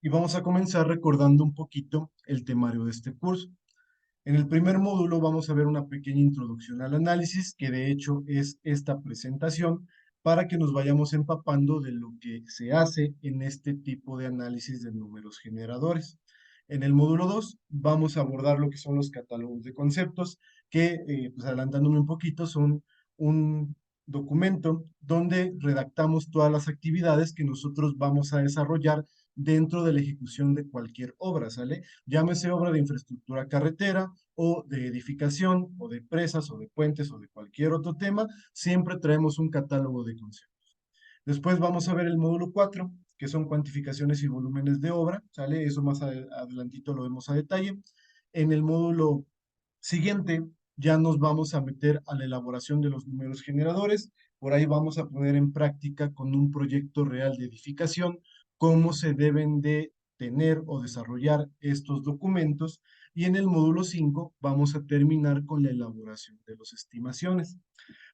y vamos a comenzar recordando un poquito el temario de este curso. En el primer módulo vamos a ver una pequeña introducción al análisis, que de hecho es esta presentación, para que nos vayamos empapando de lo que se hace en este tipo de análisis de números generadores. En el módulo 2 vamos a abordar lo que son los catálogos de conceptos, que, pues adelantándome un poquito, son un documento donde redactamos todas las actividades que nosotros vamos a desarrollar dentro de la ejecución de cualquier obra, ¿sale? Llámese obra de infraestructura carretera o de edificación o de presas o de puentes o de cualquier otro tema, siempre traemos un catálogo de conceptos. Después vamos a ver el módulo 4, que son cuantificaciones y volúmenes de obra, ¿sale? Eso más adelantito lo vemos a detalle. En el módulo siguiente ya nos vamos a meter a la elaboración de los números generadores. Por ahí vamos a poner en práctica con un proyecto real de edificación cómo se deben de tener o desarrollar estos documentos. Y en el módulo 5 vamos a terminar con la elaboración de las estimaciones.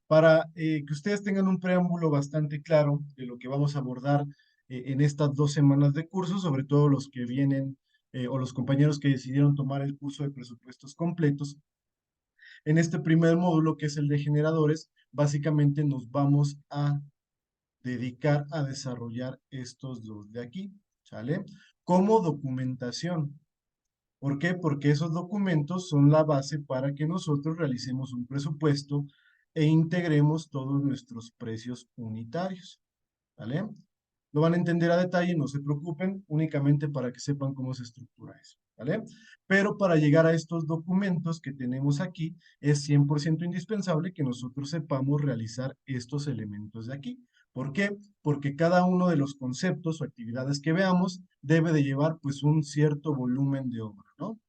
Para que ustedes tengan un preámbulo bastante claro de lo que vamos a abordar en estas 2 semanas de curso, sobre todo los que vienen o los compañeros que decidieron tomar el curso de presupuestos completos. En este primer módulo, que es el de generadores, básicamente nos vamos a dedicar a desarrollar estos dos de aquí, ¿sale? Como documentación. ¿Por qué? Porque esos documentos son la base para que nosotros realicemos un presupuesto e integremos todos nuestros precios unitarios, ¿vale? Lo van a entender a detalle, no se preocupen, únicamente para que sepan cómo se estructura eso, ¿vale? Pero para llegar a estos documentos que tenemos aquí, es 100% indispensable que nosotros sepamos realizar estos elementos de aquí. ¿Por qué? Porque cada uno de los conceptos o actividades que veamos debe de llevar pues un cierto volumen de obra, ¿no?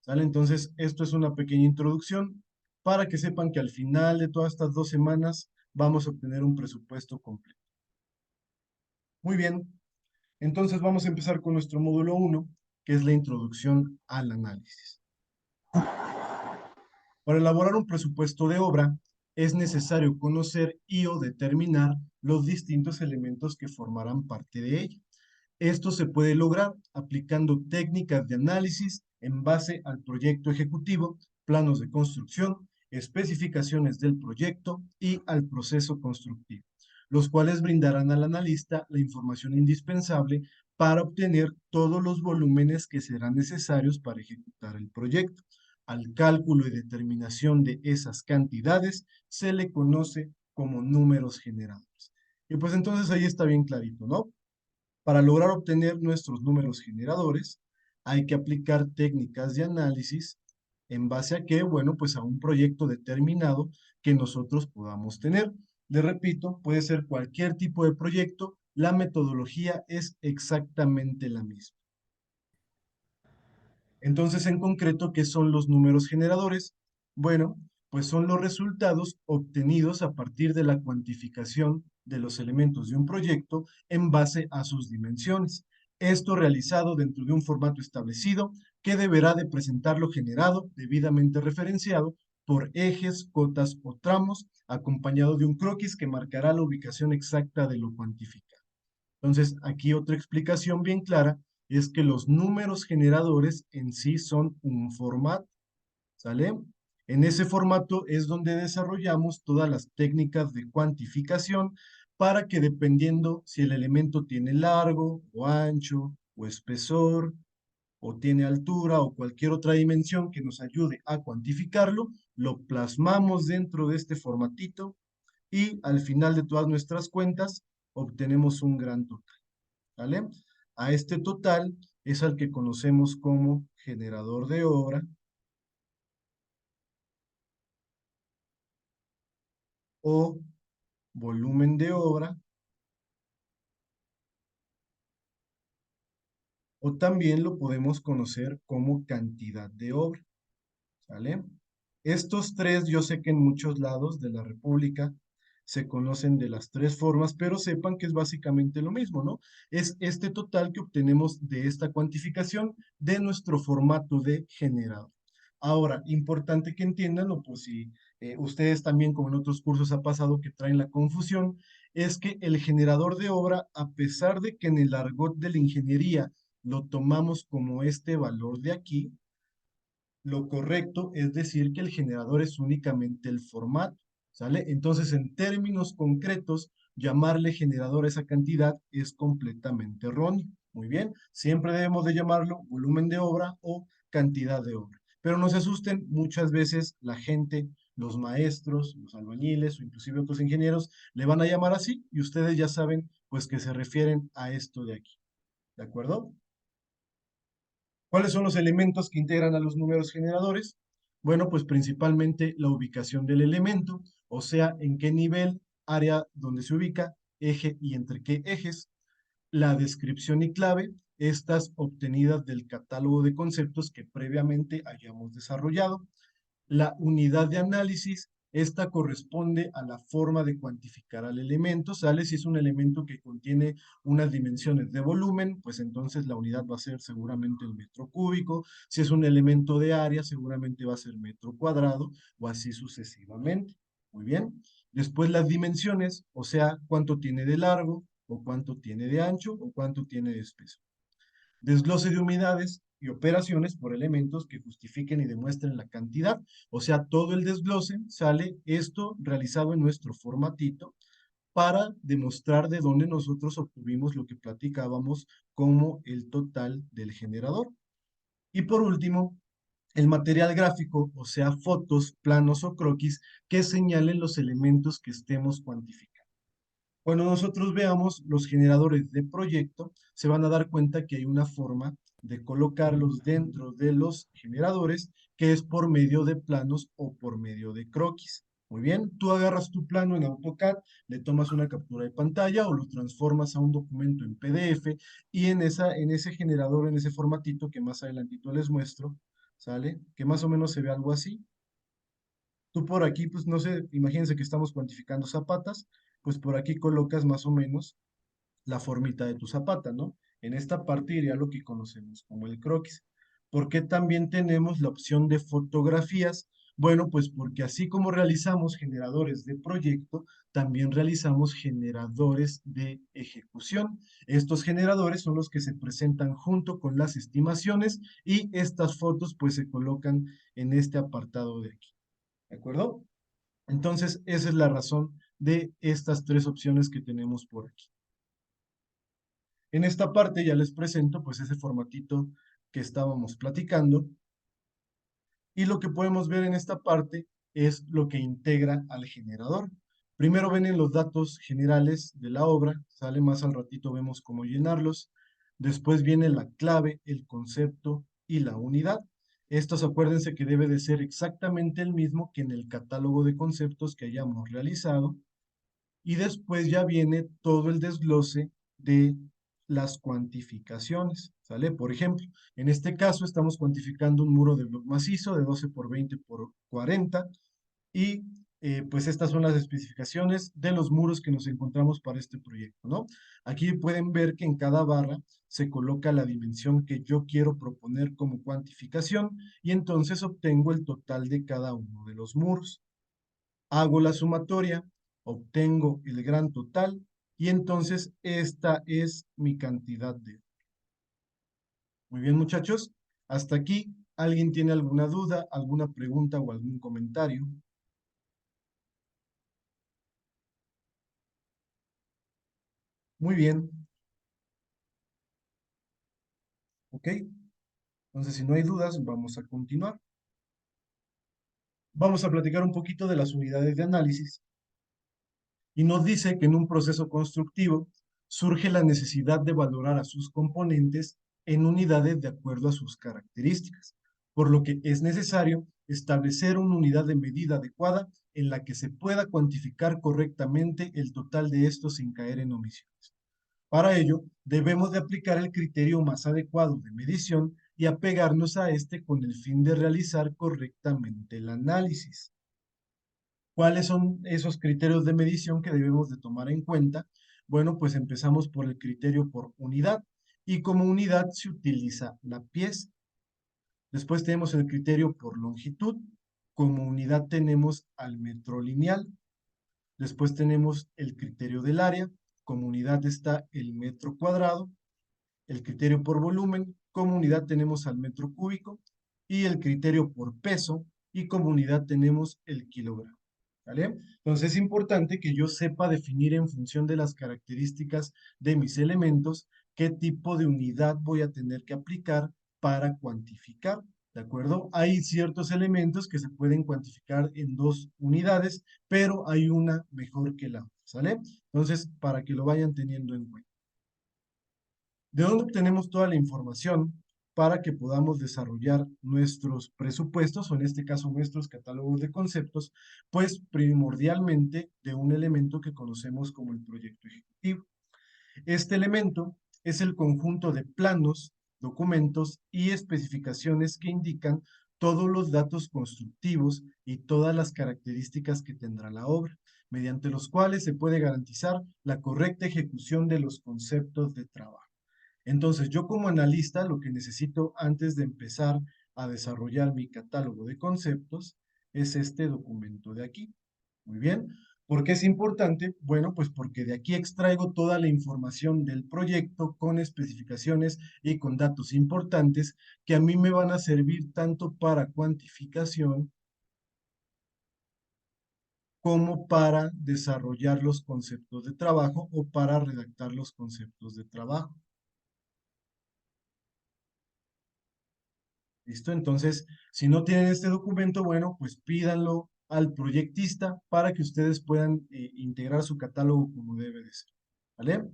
¿Sale? Entonces, esto es una pequeña introducción para que sepan que al final de todas estas 2 semanas vamos a obtener un presupuesto completo. Muy bien, entonces vamos a empezar con nuestro módulo 1, que es la introducción al análisis. Para elaborar un presupuesto de obra, es necesario conocer y o determinar los distintos elementos que formarán parte de ella. Esto se puede lograr aplicando técnicas de análisis en base al proyecto ejecutivo, planos de construcción, especificaciones del proyecto y al proceso constructivo, los cuales brindarán al analista la información indispensable para obtener todos los volúmenes que serán necesarios para ejecutar el proyecto. Al cálculo y determinación de esas cantidades se le conoce como números generados. Y pues entonces ahí está bien clarito, ¿no? Para lograr obtener nuestros números generadores, hay que aplicar técnicas de análisis en base a qué, bueno, pues a un proyecto determinado que nosotros podamos tener. Le repito, puede ser cualquier tipo de proyecto, la metodología es exactamente la misma. Entonces, en concreto, ¿qué son los números generadores? Bueno, pues son los resultados obtenidos a partir de la cuantificación de los elementos de un proyecto en base a sus dimensiones. Esto realizado dentro de un formato establecido que deberá de presentar lo generado debidamente referenciado por ejes, cotas o tramos, acompañado de un croquis que marcará la ubicación exacta de lo cuantificado. Entonces, aquí otra explicación bien clara es que los números generadores en sí son un formato, ¿sale? En ese formato es donde desarrollamos todas las técnicas de cuantificación para que dependiendo si el elemento tiene largo o ancho o espesor o tiene altura o cualquier otra dimensión que nos ayude a cuantificarlo, lo plasmamos dentro de este formatito y al final de todas nuestras cuentas obtenemos un gran total, ¿vale? A este total es al que conocemos como generador de obra o volumen de obra, o también lo podemos conocer como cantidad de obra, ¿sale? Estos tres, yo sé que en muchos lados de la República se conocen de las tres formas, pero sepan que es básicamente lo mismo, ¿no? Es este total que obtenemos de esta cuantificación de nuestro formato de generador. Ahora, importante que entiendan, o por si ustedes también, como en otros cursos ha pasado, que traen la confusión, es que el generador de obra, a pesar de que en el argot de la ingeniería lo tomamos como este valor de aquí, lo correcto es decir que el generador es únicamente el formato, ¿sale? Entonces, en términos concretos, llamarle generador a esa cantidad es completamente erróneo. Muy bien, siempre debemos de llamarlo volumen de obra o cantidad de obra. Pero no se asusten, muchas veces la gente, los maestros, los albañiles o inclusive otros ingenieros le van a llamar así y ustedes ya saben pues que se refieren a esto de aquí. ¿De acuerdo? ¿Cuáles son los elementos que integran a los números generadores? Bueno, pues principalmente la ubicación del elemento, o sea, en qué nivel, área donde se ubica, eje y entre qué ejes, la descripción y clave, estas obtenidas del catálogo de conceptos que previamente hayamos desarrollado, la unidad de análisis, esta corresponde a la forma de cuantificar al elemento, ¿sale? Si es un elemento que contiene unas dimensiones de volumen, pues entonces la unidad va a ser seguramente el metro cúbico. Si es un elemento de área, seguramente va a ser metro cuadrado o así sucesivamente. Muy bien. Después las dimensiones, o sea, cuánto tiene de largo o cuánto tiene de ancho o cuánto tiene de espeso. Desglose de unidades y operaciones por elementos que justifiquen y demuestren la cantidad. O sea, todo el desglose sale esto realizado en nuestro formatito para demostrar de dónde nosotros obtuvimos lo que platicábamos como el total del generador. Y por último, el material gráfico, o sea, fotos, planos o croquis que señalen los elementos que estemos cuantificando. Cuando nosotros veamos los generadores de proyecto, se van a dar cuenta que hay una forma de colocarlos dentro de los generadores, que es por medio de planos o por medio de croquis. Muy bien, tú agarras tu plano en AutoCAD, le tomas una captura de pantalla o lo transformas a un documento en PDF y en ese generador, en ese formatito que más adelantito les muestro, ¿sale? Que más o menos se ve algo así. Tú por aquí, pues no sé, imagínense que estamos cuantificando zapatas, pues por aquí colocas más o menos la formita de tu zapata, ¿no? En esta parte iría lo que conocemos como el croquis. ¿Por qué también tenemos la opción de fotografías? Bueno, pues porque así como realizamos generadores de proyecto, también realizamos generadores de ejecución. Estos generadores son los que se presentan junto con las estimaciones y estas fotos pues se colocan en este apartado de aquí. ¿De acuerdo? Entonces, esa es la razón de estas tres opciones que tenemos por aquí. En esta parte ya les presento pues ese formatito que estábamos platicando y lo que podemos ver en esta parte es lo que integra al generador. Primero vienen los datos generales de la obra, sale más al ratito vemos cómo llenarlos. Después viene la clave, el concepto y la unidad. Estos acuérdense que debe de ser exactamente el mismo que en el catálogo de conceptos que hayamos realizado y después ya viene todo el desglose de las cuantificaciones, ¿sale? Por ejemplo, en este caso estamos cuantificando un muro de bloc macizo de 12 por 20 por 40 y pues estas son las especificaciones de los muros que nos encontramos para este proyecto, ¿no? Aquí pueden ver que en cada barra se coloca la dimensión que yo quiero proponer como cuantificación y entonces obtengo el total de cada uno de los muros. Hago la sumatoria, obtengo el gran total y entonces esta es mi cantidad de... Muy bien, muchachos. Hasta aquí, ¿alguien tiene alguna duda, alguna pregunta o algún comentario? Muy bien, ok. Entonces, si no hay dudas, vamos a continuar. Vamos a platicar un poquito de las unidades de análisis y nos dice que en un proceso constructivo surge la necesidad de valorar a sus componentes en unidades de acuerdo a sus características, por lo que es necesario establecer una unidad de medida adecuada en la que se pueda cuantificar correctamente el total de estos sin caer en omisiones. Para ello, debemos de aplicar el criterio más adecuado de medición y apegarnos a este con el fin de realizar correctamente el análisis. ¿Cuáles son esos criterios de medición que debemos de tomar en cuenta? Bueno, pues empezamos por el criterio por unidad y como unidad se utiliza la pieza. Después tenemos el criterio por longitud. Como unidad tenemos al metro lineal. Después tenemos el criterio del área, como unidad está el metro cuadrado, el criterio por volumen, como unidad tenemos al metro cúbico, y el criterio por peso, y como unidad tenemos el kilogramo. ¿Vale? Entonces es importante que yo sepa definir en función de las características de mis elementos qué tipo de unidad voy a tener que aplicar para cuantificar. ¿De acuerdo? Hay ciertos elementos que se pueden cuantificar en dos unidades, pero hay una mejor que la otra, ¿sale? Entonces, para que lo vayan teniendo en cuenta. ¿De dónde obtenemos toda la información para que podamos desarrollar nuestros presupuestos o en este caso nuestros catálogos de conceptos? Pues primordialmente de un elemento que conocemos como el proyecto ejecutivo. Este elemento es el conjunto de planos, documentos y especificaciones que indican todos los datos constructivos y todas las características que tendrá la obra, mediante los cuales se puede garantizar la correcta ejecución de los conceptos de trabajo. Entonces, yo como analista lo que necesito antes de empezar a desarrollar mi catálogo de conceptos es este documento de aquí. Muy bien. ¿Por qué es importante? Bueno, pues porque de aquí extraigo toda la información del proyecto con especificaciones y con datos importantes que a mí me van a servir tanto para cuantificación como para desarrollar los conceptos de trabajo o para redactar los conceptos de trabajo. ¿Listo? Entonces, si no tienen este documento, bueno, pues pídanlo al proyectista para que ustedes puedan integrar su catálogo como debe de ser. ¿Vale?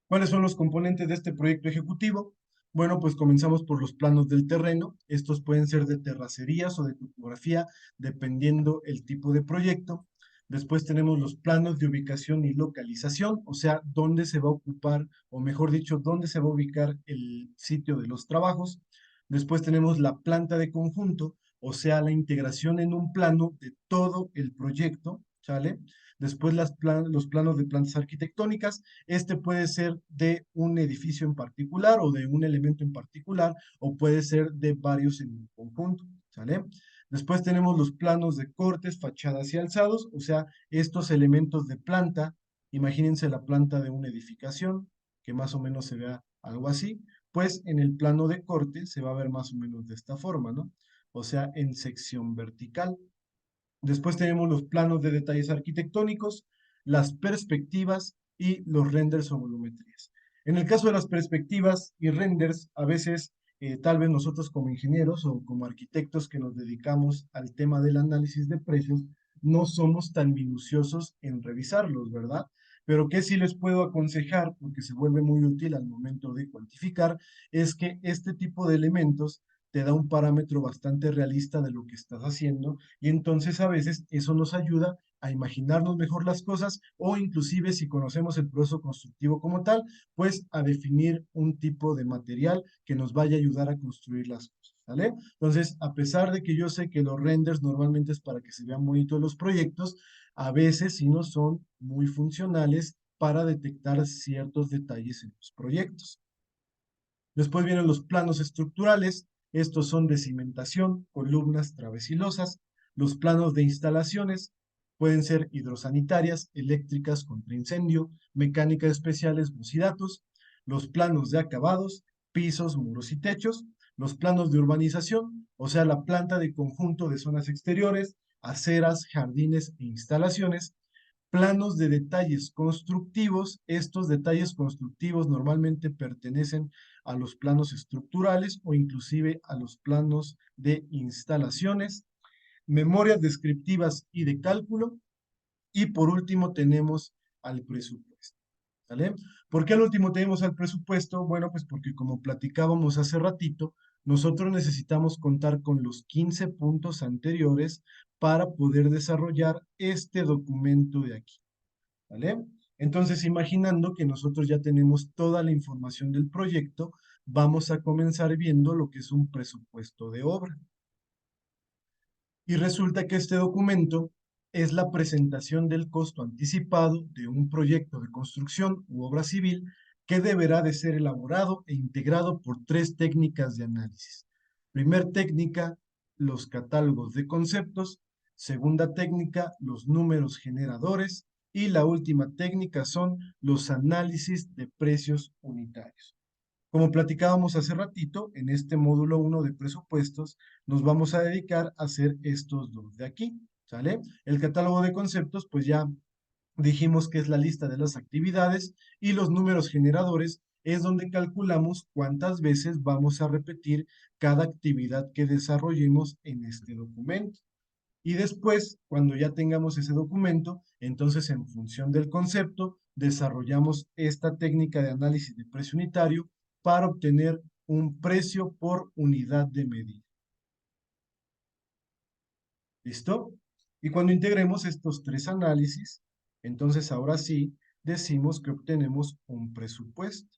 ¿Cuáles son los componentes de este proyecto ejecutivo? Bueno, pues comenzamos por los planos del terreno. Estos pueden ser de terracerías o de topografía, dependiendo el tipo de proyecto. Después tenemos los planos de ubicación y localización, o sea, dónde se va a ocupar, o mejor dicho, dónde se va a ubicar el sitio de los trabajos. Después tenemos la planta de conjunto, o sea, la integración en un plano de todo el proyecto, ¿sale? Después los planos de plantas arquitectónicas. Este puede ser de un edificio en particular o de un elemento en particular, o puede ser de varios en un conjunto, ¿sale? Después tenemos los planos de cortes, fachadas y alzados, o sea, estos elementos de planta. Imagínense la planta de una edificación, que más o menos se vea algo así, pues en el plano de corte se va a ver más o menos de esta forma, ¿no? O sea, en sección vertical. Después tenemos los planos de detalles arquitectónicos, las perspectivas y los renders o volumetrías. En el caso de las perspectivas y renders, a veces tal vez nosotros como ingenieros o como arquitectos que nos dedicamos al tema del análisis de precios, no somos tan minuciosos en revisarlos, ¿verdad? Pero que sí les puedo aconsejar, porque se vuelve muy útil al momento de cuantificar, es que este tipo de elementos te da un parámetro bastante realista de lo que estás haciendo y entonces a veces eso nos ayuda a imaginarnos mejor las cosas o inclusive si conocemos el proceso constructivo como tal, pues a definir un tipo de material que nos vaya a ayudar a construir las cosas, ¿vale? Entonces, a pesar de que yo sé que los renders normalmente es para que se vean bonitos los proyectos, a veces sí no son muy funcionales para detectar ciertos detalles en los proyectos. Después vienen los planos estructurales. Estos son de cimentación, columnas travesilosas. Los planos de instalaciones pueden ser hidrosanitarias, eléctricas contra incendio, mecánicas especiales, luz y datos. Los planos de acabados, pisos, muros y techos. Los planos de urbanización, o sea, la planta de conjunto de zonas exteriores, aceras, jardines e instalaciones. Planos de detalles constructivos. Estos detalles constructivos normalmente pertenecen a los planos estructurales o inclusive a los planos de instalaciones, memorias descriptivas y de cálculo, y por último tenemos al presupuesto. ¿Vale? ¿Por qué al último tenemos al presupuesto? Bueno, pues porque como platicábamos hace ratito, nosotros necesitamos contar con los 15 puntos anteriores para poder desarrollar este documento de aquí. ¿Vale? Entonces, imaginando que nosotros ya tenemos toda la información del proyecto, vamos a comenzar viendo lo que es un presupuesto de obra. Y resulta que este documento es la presentación del costo anticipado de un proyecto de construcción u obra civil que deberá de ser elaborado e integrado por tres técnicas de análisis. Primer técnica, los catálogos de conceptos. Segunda técnica, los números generadores. Y la última técnica son los análisis de precios unitarios. Como platicábamos hace ratito, en este módulo 1 de presupuestos, nos vamos a dedicar a hacer estos dos de aquí, ¿sale? El catálogo de conceptos, pues ya dijimos que es la lista de las actividades y los números generadores es donde calculamos cuántas veces vamos a repetir cada actividad que desarrollemos en este documento. Y después, cuando ya tengamos ese documento, entonces en función del concepto, desarrollamos esta técnica de análisis de precio unitario para obtener un precio por unidad de medida. ¿Listo? Y cuando integremos estos tres análisis, entonces ahora sí decimos que obtenemos un presupuesto.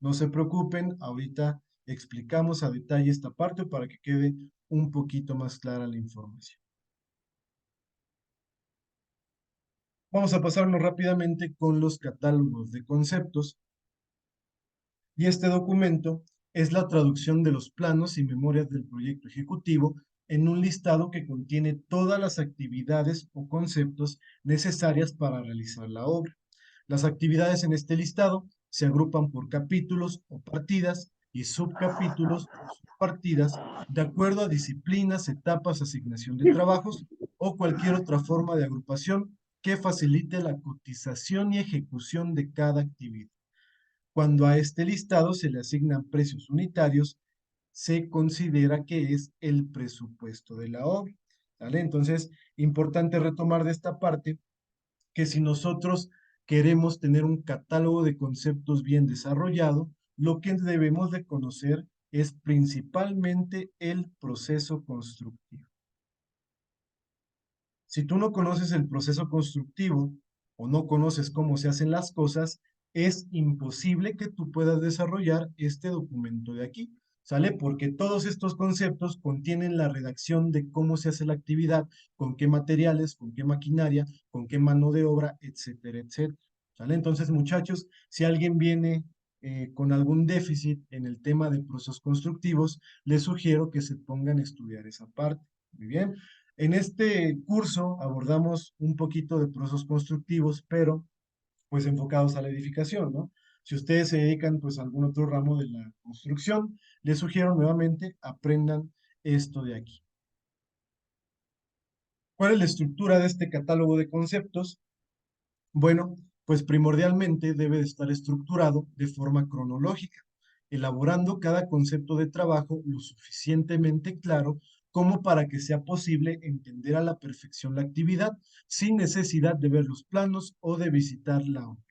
No se preocupen, ahorita explicamos a detalle esta parte para que quede un poquito más clara la información. Vamos a pasarnos rápidamente con los catálogos de conceptos. Y este documento es la traducción de los planos y memorias del proyecto ejecutivo en un listado que contiene todas las actividades o conceptos necesarias para realizar la obra. Las actividades en este listado se agrupan por capítulos o partidas y subcapítulos o subpartidas de acuerdo a disciplinas, etapas, asignación de trabajos o cualquier otra forma de agrupación que facilite la cotización y ejecución de cada actividad. Cuando a este listado se le asignan precios unitarios, se considera que es el presupuesto de la obra. ¿Vale? Entonces, importante retomar de esta parte que si nosotros queremos tener un catálogo de conceptos bien desarrollado, lo que debemos de conocer es principalmente el proceso constructivo. Si tú no conoces el proceso constructivo o no conoces cómo se hacen las cosas, es imposible que tú puedas desarrollar este documento de aquí, ¿sale? Porque todos estos conceptos contienen la redacción de cómo se hace la actividad, con qué materiales, con qué maquinaria, con qué mano de obra, etcétera, etcétera. ¿Sale? Entonces, muchachos, si alguien viene con algún déficit en el tema de procesos constructivos, les sugiero que se pongan a estudiar esa parte. Muy bien. En este curso abordamos un poquito de procesos constructivos, pero pues enfocados a la edificación, ¿no? Si ustedes se dedican pues a algún otro ramo de la construcción, les sugiero nuevamente aprendan esto de aquí. ¿Cuál es la estructura de este catálogo de conceptos? Bueno, pues primordialmente debe de estar estructurado de forma cronológica, elaborando cada concepto de trabajo lo suficientemente claro como para que sea posible entender a la perfección la actividad sin necesidad de ver los planos o de visitar la obra.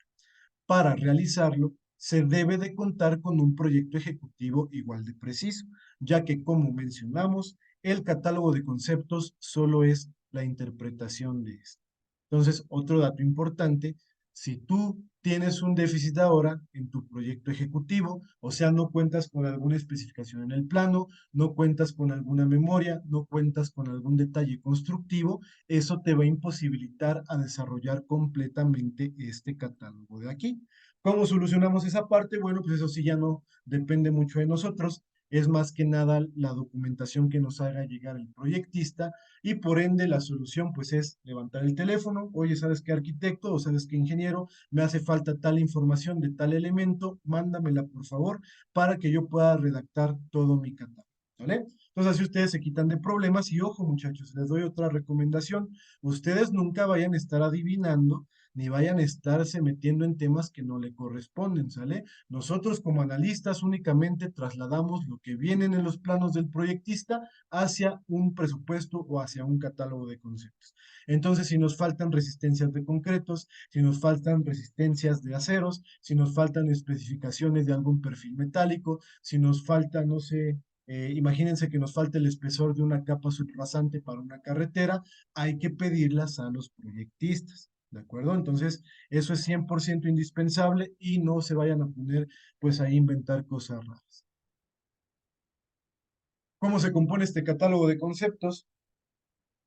Para realizarlo, se debe de contar con un proyecto ejecutivo igual de preciso, ya que, como mencionamos, el catálogo de conceptos solo es la interpretación de esto. Entonces, otro dato importante, si tú tienes un déficit ahora en tu proyecto ejecutivo, o sea, no cuentas con alguna especificación en el plano, no cuentas con alguna memoria, no cuentas con algún detalle constructivo, eso te va a imposibilitar a desarrollar completamente este catálogo de aquí. ¿Cómo solucionamos esa parte? Bueno, pues eso sí ya no depende mucho de nosotros. Es más que nada la documentación que nos haga llegar el proyectista y por ende la solución pues es levantar el teléfono, oye, ¿sabes qué arquitecto o sabes qué ingeniero? Me hace falta tal información de tal elemento, mándamela por favor para que yo pueda redactar todo mi catálogo, ¿vale? Entonces así ustedes se quitan de problemas y ojo muchachos, les doy otra recomendación, ustedes nunca vayan a estar adivinando ni vayan a estarse metiendo en temas que no le corresponden, ¿sale? Nosotros como analistas únicamente trasladamos lo que viene en los planos del proyectista hacia un presupuesto o hacia un catálogo de conceptos. Entonces, si nos faltan resistencias de concretos, si nos faltan resistencias de aceros, si nos faltan especificaciones de algún perfil metálico, si nos falta, no sé, imagínense que nos falta el espesor de una capa subrasante para una carretera, hay que pedirlas a los proyectistas. ¿De acuerdo? Entonces, eso es 100% indispensable y no se vayan a poner pues a inventar cosas raras. ¿Cómo se compone este catálogo de conceptos?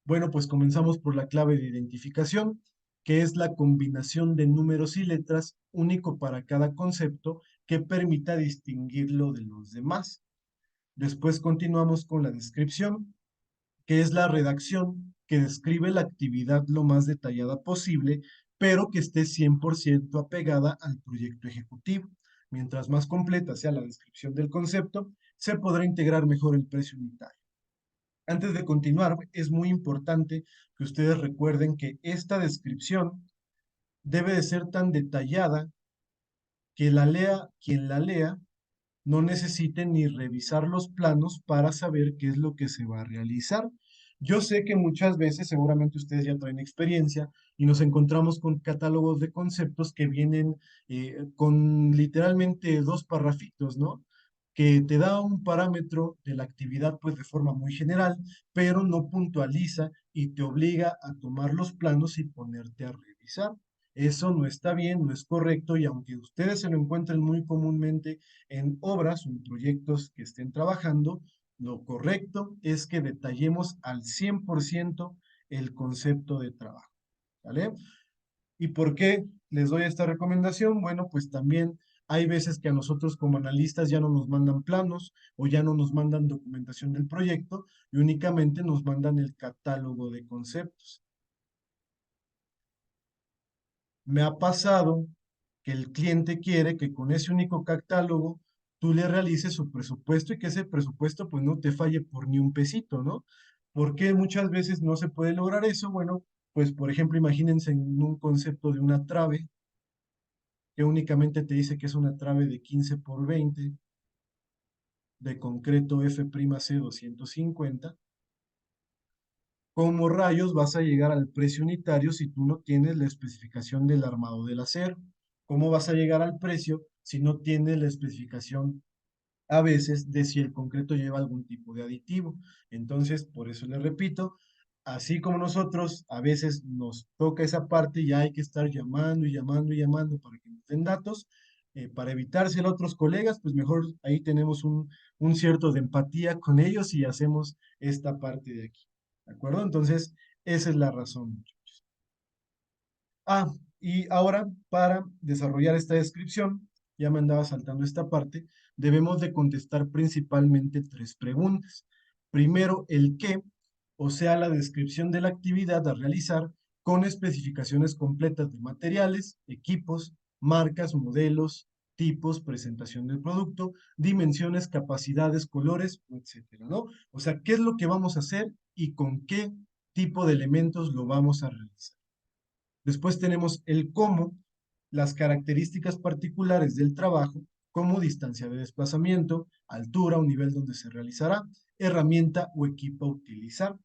Bueno, pues comenzamos por la clave de identificación, que es la combinación de números y letras único para cada concepto que permita distinguirlo de los demás. Después continuamos con la descripción, que es la redacción que describe la actividad lo más detallada posible, pero que esté 100% apegada al proyecto ejecutivo. Mientras más completa sea la descripción del concepto, se podrá integrar mejor el precio unitario. Antes de continuar, es muy importante que ustedes recuerden que esta descripción debe de ser tan detallada que la lea quien la lea no necesite ni revisar los planos para saber qué es lo que se va a realizar. Yo sé que muchas veces, seguramente ustedes ya traen experiencia y nos encontramos con catálogos de conceptos que vienen con literalmente dos parrafitos, ¿no? Que te da un parámetro de la actividad pues de forma muy general, pero no puntualiza y te obliga a tomar los planos y ponerte a revisar. Eso no está bien, no es correcto y aunque ustedes se lo encuentren muy comúnmente en obras o en proyectos que estén trabajando, lo correcto es que detallemos al 100% el concepto de trabajo, ¿vale? ¿Y por qué les doy esta recomendación? Bueno, pues también hay veces que a nosotros como analistas ya no nos mandan planos o ya no nos mandan documentación del proyecto y únicamente nos mandan el catálogo de conceptos. Me ha pasado que el cliente quiere que con ese único catálogo tú le realices su presupuesto y que ese presupuesto pues no te falle por ni un pesito, ¿no? ¿Por qué muchas veces no se puede lograr eso? Bueno, pues por ejemplo, imagínense en un concepto de una trave que únicamente te dice que es una trave de 15 por 20 de concreto F'C 250. ¿Cómo rayos vas a llegar al precio unitario si tú no tienes la especificación del armado del acero? ¿Cómo vas a llegar al precio si no tienes la especificación a veces de si el concreto lleva algún tipo de aditivo? Entonces, por eso les repito, así como nosotros a veces nos toca esa parte, ya hay que estar llamando y llamando y llamando para que nos den datos, para evitárselo a otros colegas, pues mejor ahí tenemos un cierto de empatía con ellos y hacemos esta parte de aquí. ¿De acuerdo? Entonces, esa es la razón. Ah, y ahora para desarrollar esta descripción, ya me andaba saltando esta parte, debemos de contestar principalmente tres preguntas. Primero, el qué, o sea, la descripción de la actividad a realizar con especificaciones completas de materiales, equipos, marcas, modelos, tipos, presentación del producto, dimensiones, capacidades, colores, etcétera, ¿no? O sea, qué es lo que vamos a hacer y con qué tipo de elementos lo vamos a realizar. Después tenemos el cómo, las características particulares del trabajo, como distancia de desplazamiento, altura o nivel donde se realizará, herramienta o equipo a utilizar.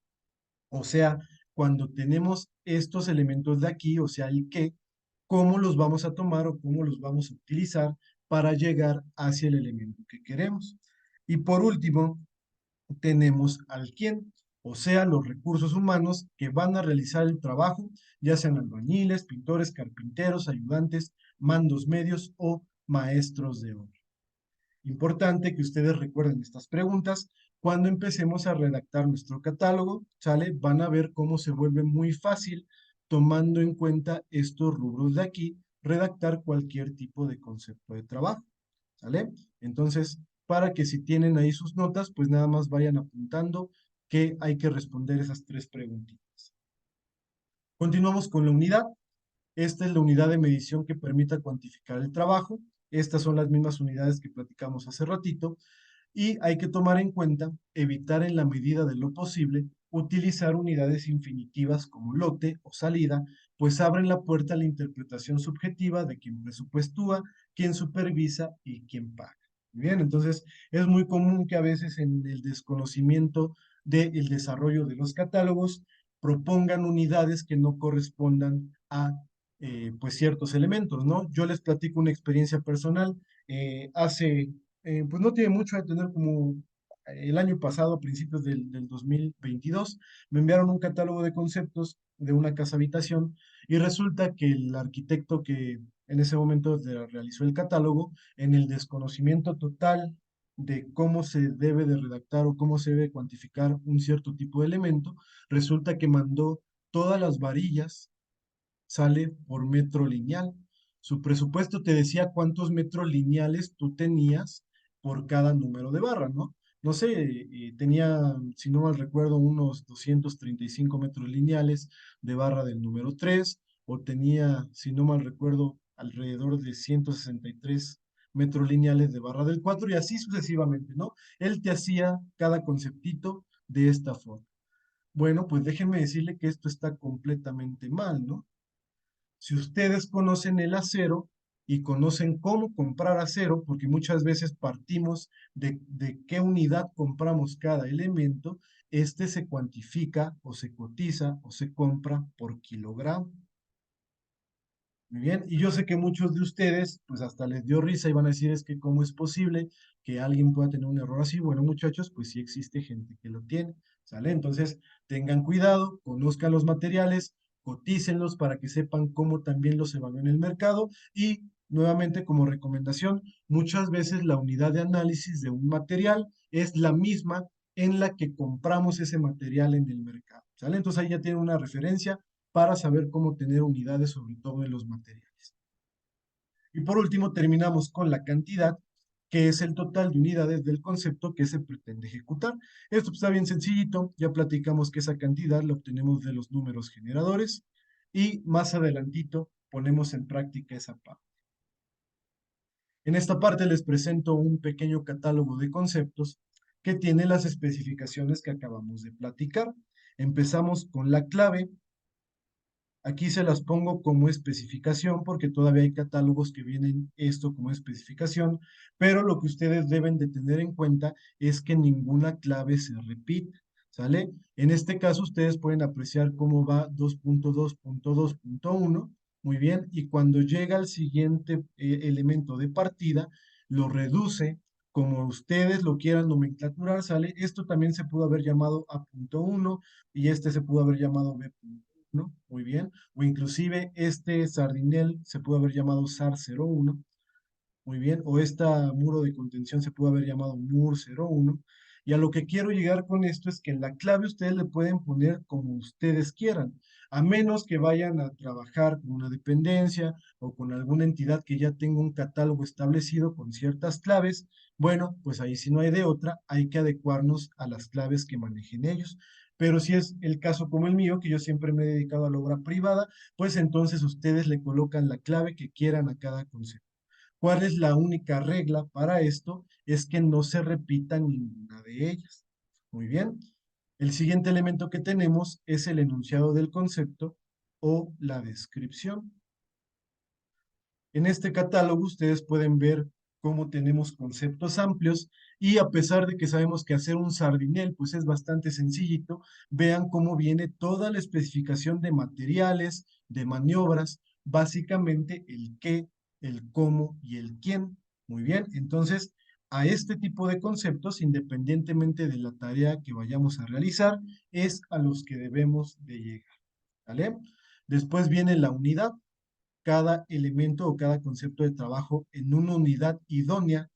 O sea, cuando tenemos estos elementos de aquí, o sea, el qué, cómo los vamos a tomar o cómo los vamos a utilizar para llegar hacia el elemento que queremos. Y por último, tenemos al quién, o sea, los recursos humanos que van a realizar el trabajo, ya sean albañiles, pintores, carpinteros, ayudantes, mandos medios o maestros de obra. Importante que ustedes recuerden estas preguntas. Cuando empecemos a redactar nuestro catálogo, ¿sale? Van a ver cómo se vuelve muy fácil tomando en cuenta estos rubros de aquí, redactar cualquier tipo de concepto de trabajo. ¿Sale? Entonces, para que si tienen ahí sus notas, pues nada más vayan apuntando que hay que responder esas tres preguntitas. Continuamos con la unidad. Esta es la unidad de medición que permita cuantificar el trabajo. Estas son las mismas unidades que platicamos hace ratito. Y hay que tomar en cuenta, evitar en la medida de lo posible, utilizar unidades infinitivas como lote o salida, pues abren la puerta a la interpretación subjetiva de quien presupuestúa, quien supervisa y quien paga. Bien, entonces es muy común que a veces en el desconocimiento del desarrollo de los catálogos propongan unidades que no correspondan a pues ciertos elementos, ¿no? Yo les platico una experiencia personal. Hace pues no tiene mucho de tener como el año pasado, a principios del 2022, me enviaron un catálogo de conceptos de una casa habitación y resulta que el arquitecto que en ese momento realizó el catálogo, en el desconocimiento total de cómo se debe de redactar o cómo se debe cuantificar un cierto tipo de elemento, resulta que mandó todas las varillas sale por metro lineal. Su presupuesto te decía cuántos metros lineales tú tenías por cada número de barra, ¿no? no sé, tenía, si no mal recuerdo, unos 235 metros lineales de barra del número 3, o tenía, si no mal recuerdo, alrededor de 163 metros lineales de barra del 4 y así sucesivamente, ¿no? Él te hacía cada conceptito de esta forma. Bueno, pues déjenme decirle que esto está completamente mal, ¿no? Si ustedes conocen el acero y conocen cómo comprar acero, porque muchas veces partimos de qué unidad compramos cada elemento, este se cuantifica o se cotiza o se compra por kilogramo. Muy bien, y yo sé que muchos de ustedes, pues hasta les dio risa y van a decir, es que cómo es posible que alguien pueda tener un error así. Bueno, muchachos, pues sí existe gente que lo tiene, ¿sale? Entonces, tengan cuidado, conozcan los materiales, cotícenlos para que sepan cómo también los evalúan en el mercado y, nuevamente, como recomendación, muchas veces la unidad de análisis de un material es la misma en la que compramos ese material en el mercado, ¿sale? Entonces ahí ya tienen una referencia para saber cómo tener unidades, sobre todo en los materiales. Y por último, terminamos con la cantidad, que es el total de unidades del concepto que se pretende ejecutar. Esto está bien sencillito, ya platicamos que esa cantidad la obtenemos de los números generadores y más adelantito ponemos en práctica esa parte. En esta parte les presento un pequeño catálogo de conceptos que tiene las especificaciones que acabamos de platicar. Empezamos con la clave. Aquí se las pongo como especificación porque todavía hay catálogos que vienen esto como especificación, pero lo que ustedes deben de tener en cuenta es que ninguna clave se repite, ¿sale? En este caso ustedes pueden apreciar cómo va 2.2.2.1, muy bien, y cuando llega al siguiente elemento de partida, lo reduce como ustedes lo quieran nomenclaturar, ¿sale? Esto también se pudo haber llamado A.1 y este se pudo haber llamado B.1. ¿No? Muy bien. O inclusive este sardinel se pudo haber llamado SAR-01, muy bien. O esta muro de contención se pudo haber llamado MUR-01. Y a lo que quiero llegar con esto es que en la clave ustedes le pueden poner como ustedes quieran, a menos que vayan a trabajar con una dependencia o con alguna entidad que ya tenga un catálogo establecido con ciertas claves. Bueno, pues ahí si no hay de otra, hay que adecuarnos a las claves que manejen ellos. Pero si es el caso como el mío, que yo siempre me he dedicado a la obra privada, pues entonces ustedes le colocan la clave que quieran a cada concepto. ¿Cuál es la única regla para esto? Es que no se repita ninguna de ellas. Muy bien. El siguiente elemento que tenemos es el enunciado del concepto o la descripción. En este catálogo ustedes pueden ver cómo tenemos conceptos amplios y a pesar de que sabemos que hacer un sardinel pues es bastante sencillito, vean cómo viene toda la especificación de materiales, de maniobras, básicamente el qué, el cómo y el quién. Muy bien, entonces a este tipo de conceptos, independientemente de la tarea que vayamos a realizar, es a los que debemos de llegar. ¿Vale? Después viene la unidad, cada elemento o cada concepto de trabajo en una unidad idónea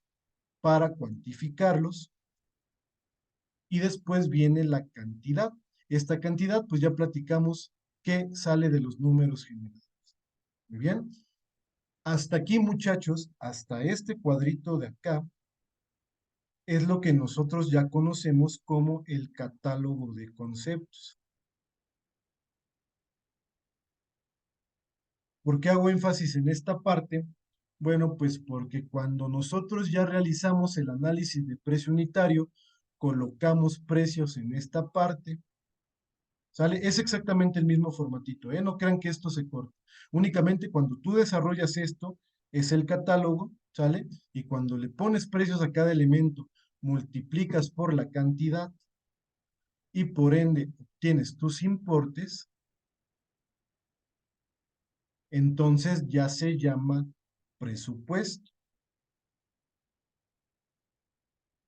para cuantificarlos. Y después viene la cantidad. Esta cantidad, pues ya platicamos que sale de los números generados. Muy bien. Hasta aquí, muchachos, hasta este cuadrito de acá, es lo que nosotros ya conocemos como el catálogo de conceptos. ¿Por qué hago énfasis en esta parte? Bueno, pues porque cuando nosotros ya realizamos el análisis de precio unitario, colocamos precios en esta parte, ¿sale? Es exactamente el mismo formatito, ¿eh? No crean que esto se corta. Únicamente cuando tú desarrollas esto, es el catálogo, ¿sale? Y cuando le pones precios a cada elemento, multiplicas por la cantidad y por ende obtienes tus importes, entonces ya se llama presupuesto.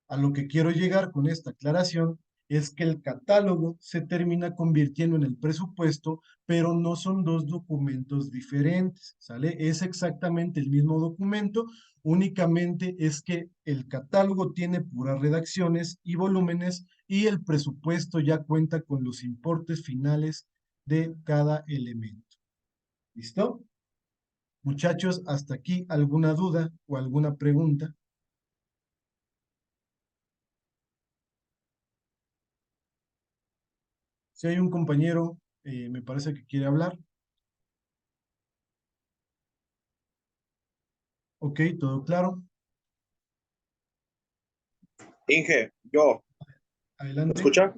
A lo que quiero llegar con esta aclaración es que el catálogo se termina convirtiendo en el presupuesto, pero no son dos documentos diferentes, ¿sale? Es exactamente el mismo documento, únicamente es que el catálogo tiene puras redacciones y volúmenes y el presupuesto ya cuenta con los importes finales de cada elemento. ¿Listo? Muchachos, hasta aquí, ¿alguna duda o alguna pregunta? Si hay un compañero, me parece que quiere hablar. Ok, todo claro. Inge, yo, ¿me Adelante. escucha?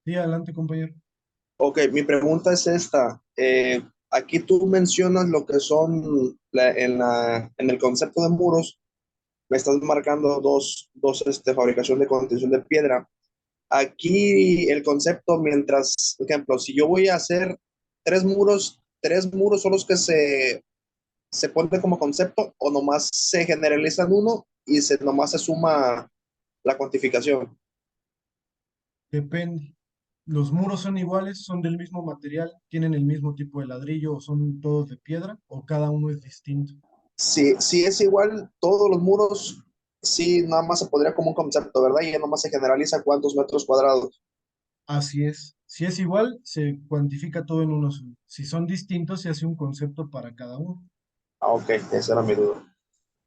Sí, adelante, compañero. Ok, mi pregunta es esta. Aquí tú mencionas lo que son en el concepto de muros, me estás marcando fabricación de contención de piedra. Aquí el concepto, mientras, por ejemplo, si yo voy a hacer tres muros son los que se ponen como concepto o nomás se generalizan uno y nomás se suma la cuantificación. Depende. ¿Los muros son iguales, son del mismo material, tienen el mismo tipo de ladrillo o son todos de piedra o cada uno es distinto? Si es igual, todos los muros, sí, nada más se podría como un concepto, ¿verdad? Y ya nomás se generaliza cuántos metros cuadrados. Así es. Si es igual, se cuantifica todo en uno solo. Si son distintos, se hace un concepto para cada uno. Ah, ok, esa era mi duda.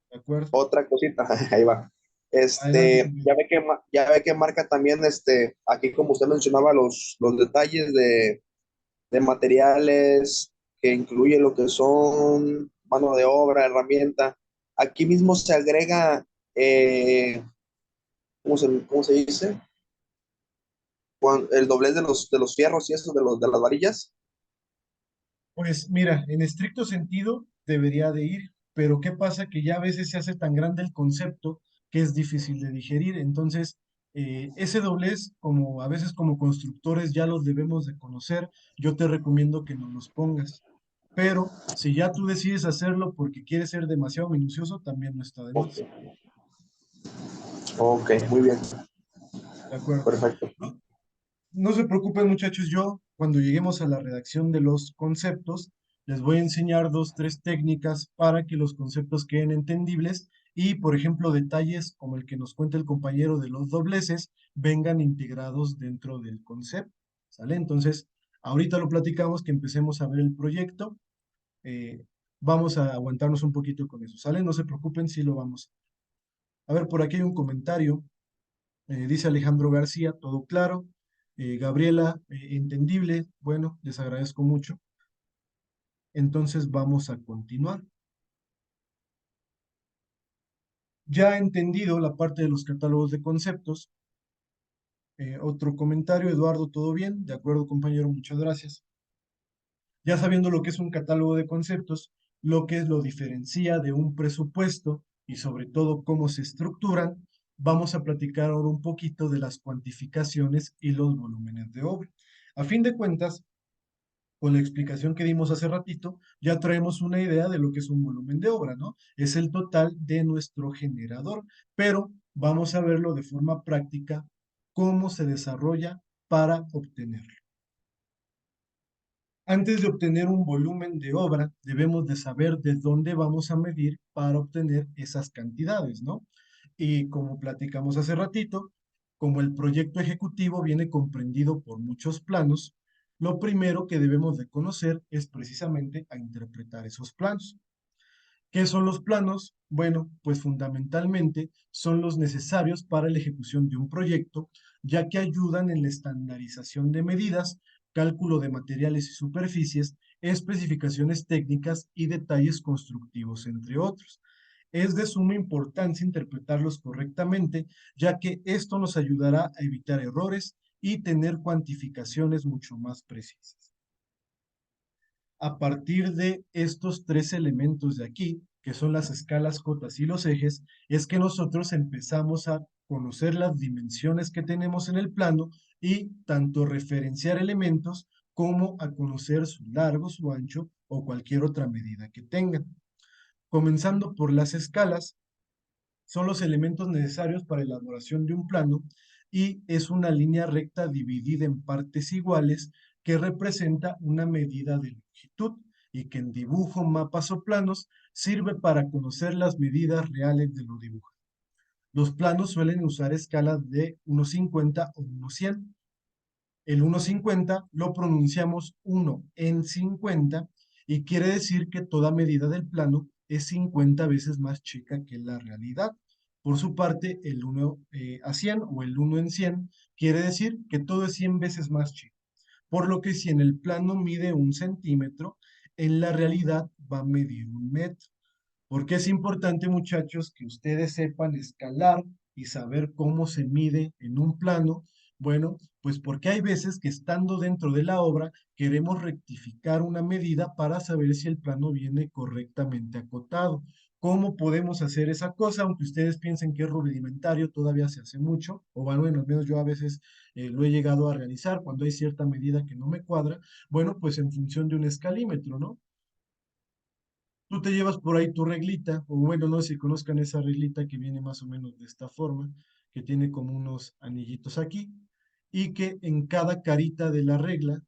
¿De acuerdo? Otra cosita, ahí va. Adelante, Ya compañero. ve ya ve que marca también, aquí como usted mencionaba, los detalles de materiales que incluye lo que son mano de obra, herramienta. Aquí mismo se agrega, cómo se dice? El doblez de los fierros y eso, de las varillas. Pues mira, en estricto sentido debería de ir, pero ¿qué pasa? Que ya a veces se hace tan grande el concepto que es difícil de digerir. Entonces, ese doblez, como a veces como constructores ya los debemos de conocer, yo te recomiendo que no los pongas. Pero si ya tú decides hacerlo porque quieres ser demasiado minucioso, también no está de Ok, más. ok, muy bien, ¿De acuerdo? perfecto. No se preocupen, muchachos, yo cuando lleguemos a la redacción de los conceptos, les voy a enseñar dos, tres técnicas para que los conceptos queden entendibles y, por ejemplo, detalles como el que nos cuenta el compañero de los dobleces vengan integrados dentro del concepto, ¿sale? Entonces, ahorita lo platicamos, que empecemos a ver el proyecto. eh, Vamos a aguantarnos un poquito con eso, ¿sale? No se preocupen, sí lo vamos. A ver, por aquí hay un comentario. Dice Alejandro García, todo claro. Gabriela, entendible. Bueno, les agradezco mucho. Entonces vamos a continuar. Ya entendido la parte de los catálogos de conceptos. Otro comentario, Eduardo, ¿todo bien? De acuerdo, compañero, muchas gracias. Ya sabiendo lo que es un catálogo de conceptos, lo que lo diferencia de un presupuesto y sobre todo cómo se estructuran, vamos a platicar ahora un poquito de las cuantificaciones y los volúmenes de obra. A fin de cuentas, con la explicación que dimos hace ratito, ya traemos una idea de lo que es un volumen de obra, ¿no? Es el total de nuestro generador, pero vamos a verlo de forma práctica, cómo se desarrolla para obtenerlo. Antes de obtener un volumen de obra, debemos de saber de dónde vamos a medir para obtener esas cantidades, ¿no? Y como platicamos hace ratito, como el proyecto ejecutivo viene comprendido por muchos planos, lo primero que debemos de conocer es precisamente a interpretar esos planos. ¿Qué son los planos? Bueno, pues fundamentalmente son los necesarios para la ejecución de un proyecto, ya que ayudan en la estandarización de medidas, cálculo de materiales y superficies, especificaciones técnicas y detalles constructivos, entre otros. Es de suma importancia interpretarlos correctamente, ya que esto nos ayudará a evitar errores y tener cuantificaciones mucho más precisas. A partir de estos tres elementos de aquí, que son las escalas, cotas y los ejes, es que nosotros empezamos a conocer las dimensiones que tenemos en el plano y tanto referenciar elementos como a conocer su largo, su ancho o cualquier otra medida que tengan. Comenzando por las escalas, son los elementos necesarios para la elaboración de un plano y es una línea recta dividida en partes iguales que representa una medida de longitud y que en dibujo, mapas o planos sirve para conocer las medidas reales de los dibujos. Los planos suelen usar escalas de 1,50 o 1,100. El 1,50 lo pronunciamos 1 en 50 y quiere decir que toda medida del plano es 50 veces más chica que la realidad. Por su parte, el 1 a 100 o el 1 en 100 quiere decir que todo es 100 veces más chico. Por lo que si en el plano mide 1 centímetro, en la realidad va a medir 1 metro. Porque es importante, muchachos, que ustedes sepan escalar y saber cómo se mide en un plano. Bueno, pues porque hay veces que estando dentro de la obra queremos rectificar una medida para saber si el plano viene correctamente acotado. ¿Cómo podemos hacer esa cosa? Aunque ustedes piensen que es rudimentario, todavía se hace mucho, o bueno, al menos yo a veces lo he llegado a realizar cuando hay cierta medida que no me cuadra. Bueno, pues en función de un escalímetro, ¿no? Tú te llevas por ahí tu reglita, o bueno, no sé si conozcan esa reglita que viene más o menos de esta forma, que tiene como unos anillitos aquí, y que en cada carita de la regla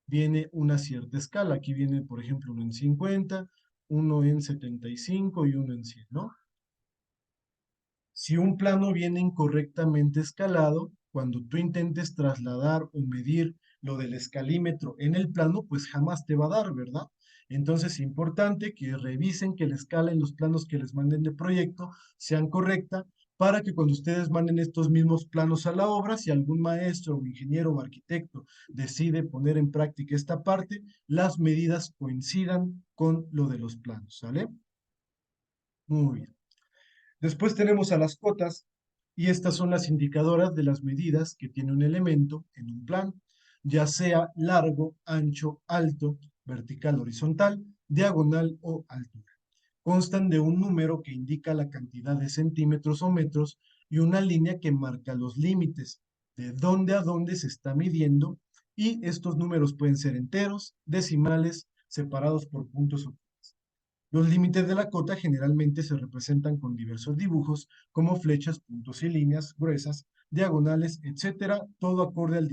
viene una cierta escala. Aquí viene, por ejemplo, uno en 50, uno en 75 y uno en 100, ¿no? Si un plano viene incorrectamente escalado, cuando tú intentes trasladar o medir lo del escalímetro en el plano, pues jamás te va a dar, ¿verdad? Entonces es importante que revisen que la escala en los planos que les manden de proyecto sean correcta para que cuando ustedes manden estos mismos planos a la obra, si algún maestro o ingeniero o arquitecto decide poner en práctica esta parte, las medidas coincidan con lo de los planos, ¿sale? Muy bien. Después tenemos a las cotas, y estas son las indicadoras de las medidas que tiene un elemento en un plano, ya sea largo, ancho, alto, vertical, horizontal, diagonal o altura. Constan de un número que indica la cantidad de centímetros o metros y una línea que marca los límites, de dónde a dónde se está midiendo, y estos números pueden ser enteros, decimales, separados por puntos o. Los límites de la cota generalmente se representan con diversos dibujos, como flechas, puntos y líneas gruesas, diagonales, etcétera, todo acorde al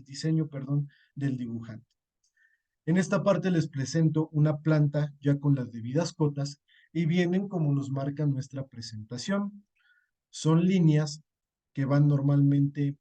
diseño, perdón, del dibujante. En esta parte les presento una planta ya con las debidas cotas y vienen como nos marca nuestra presentación. Son líneas que van normalmente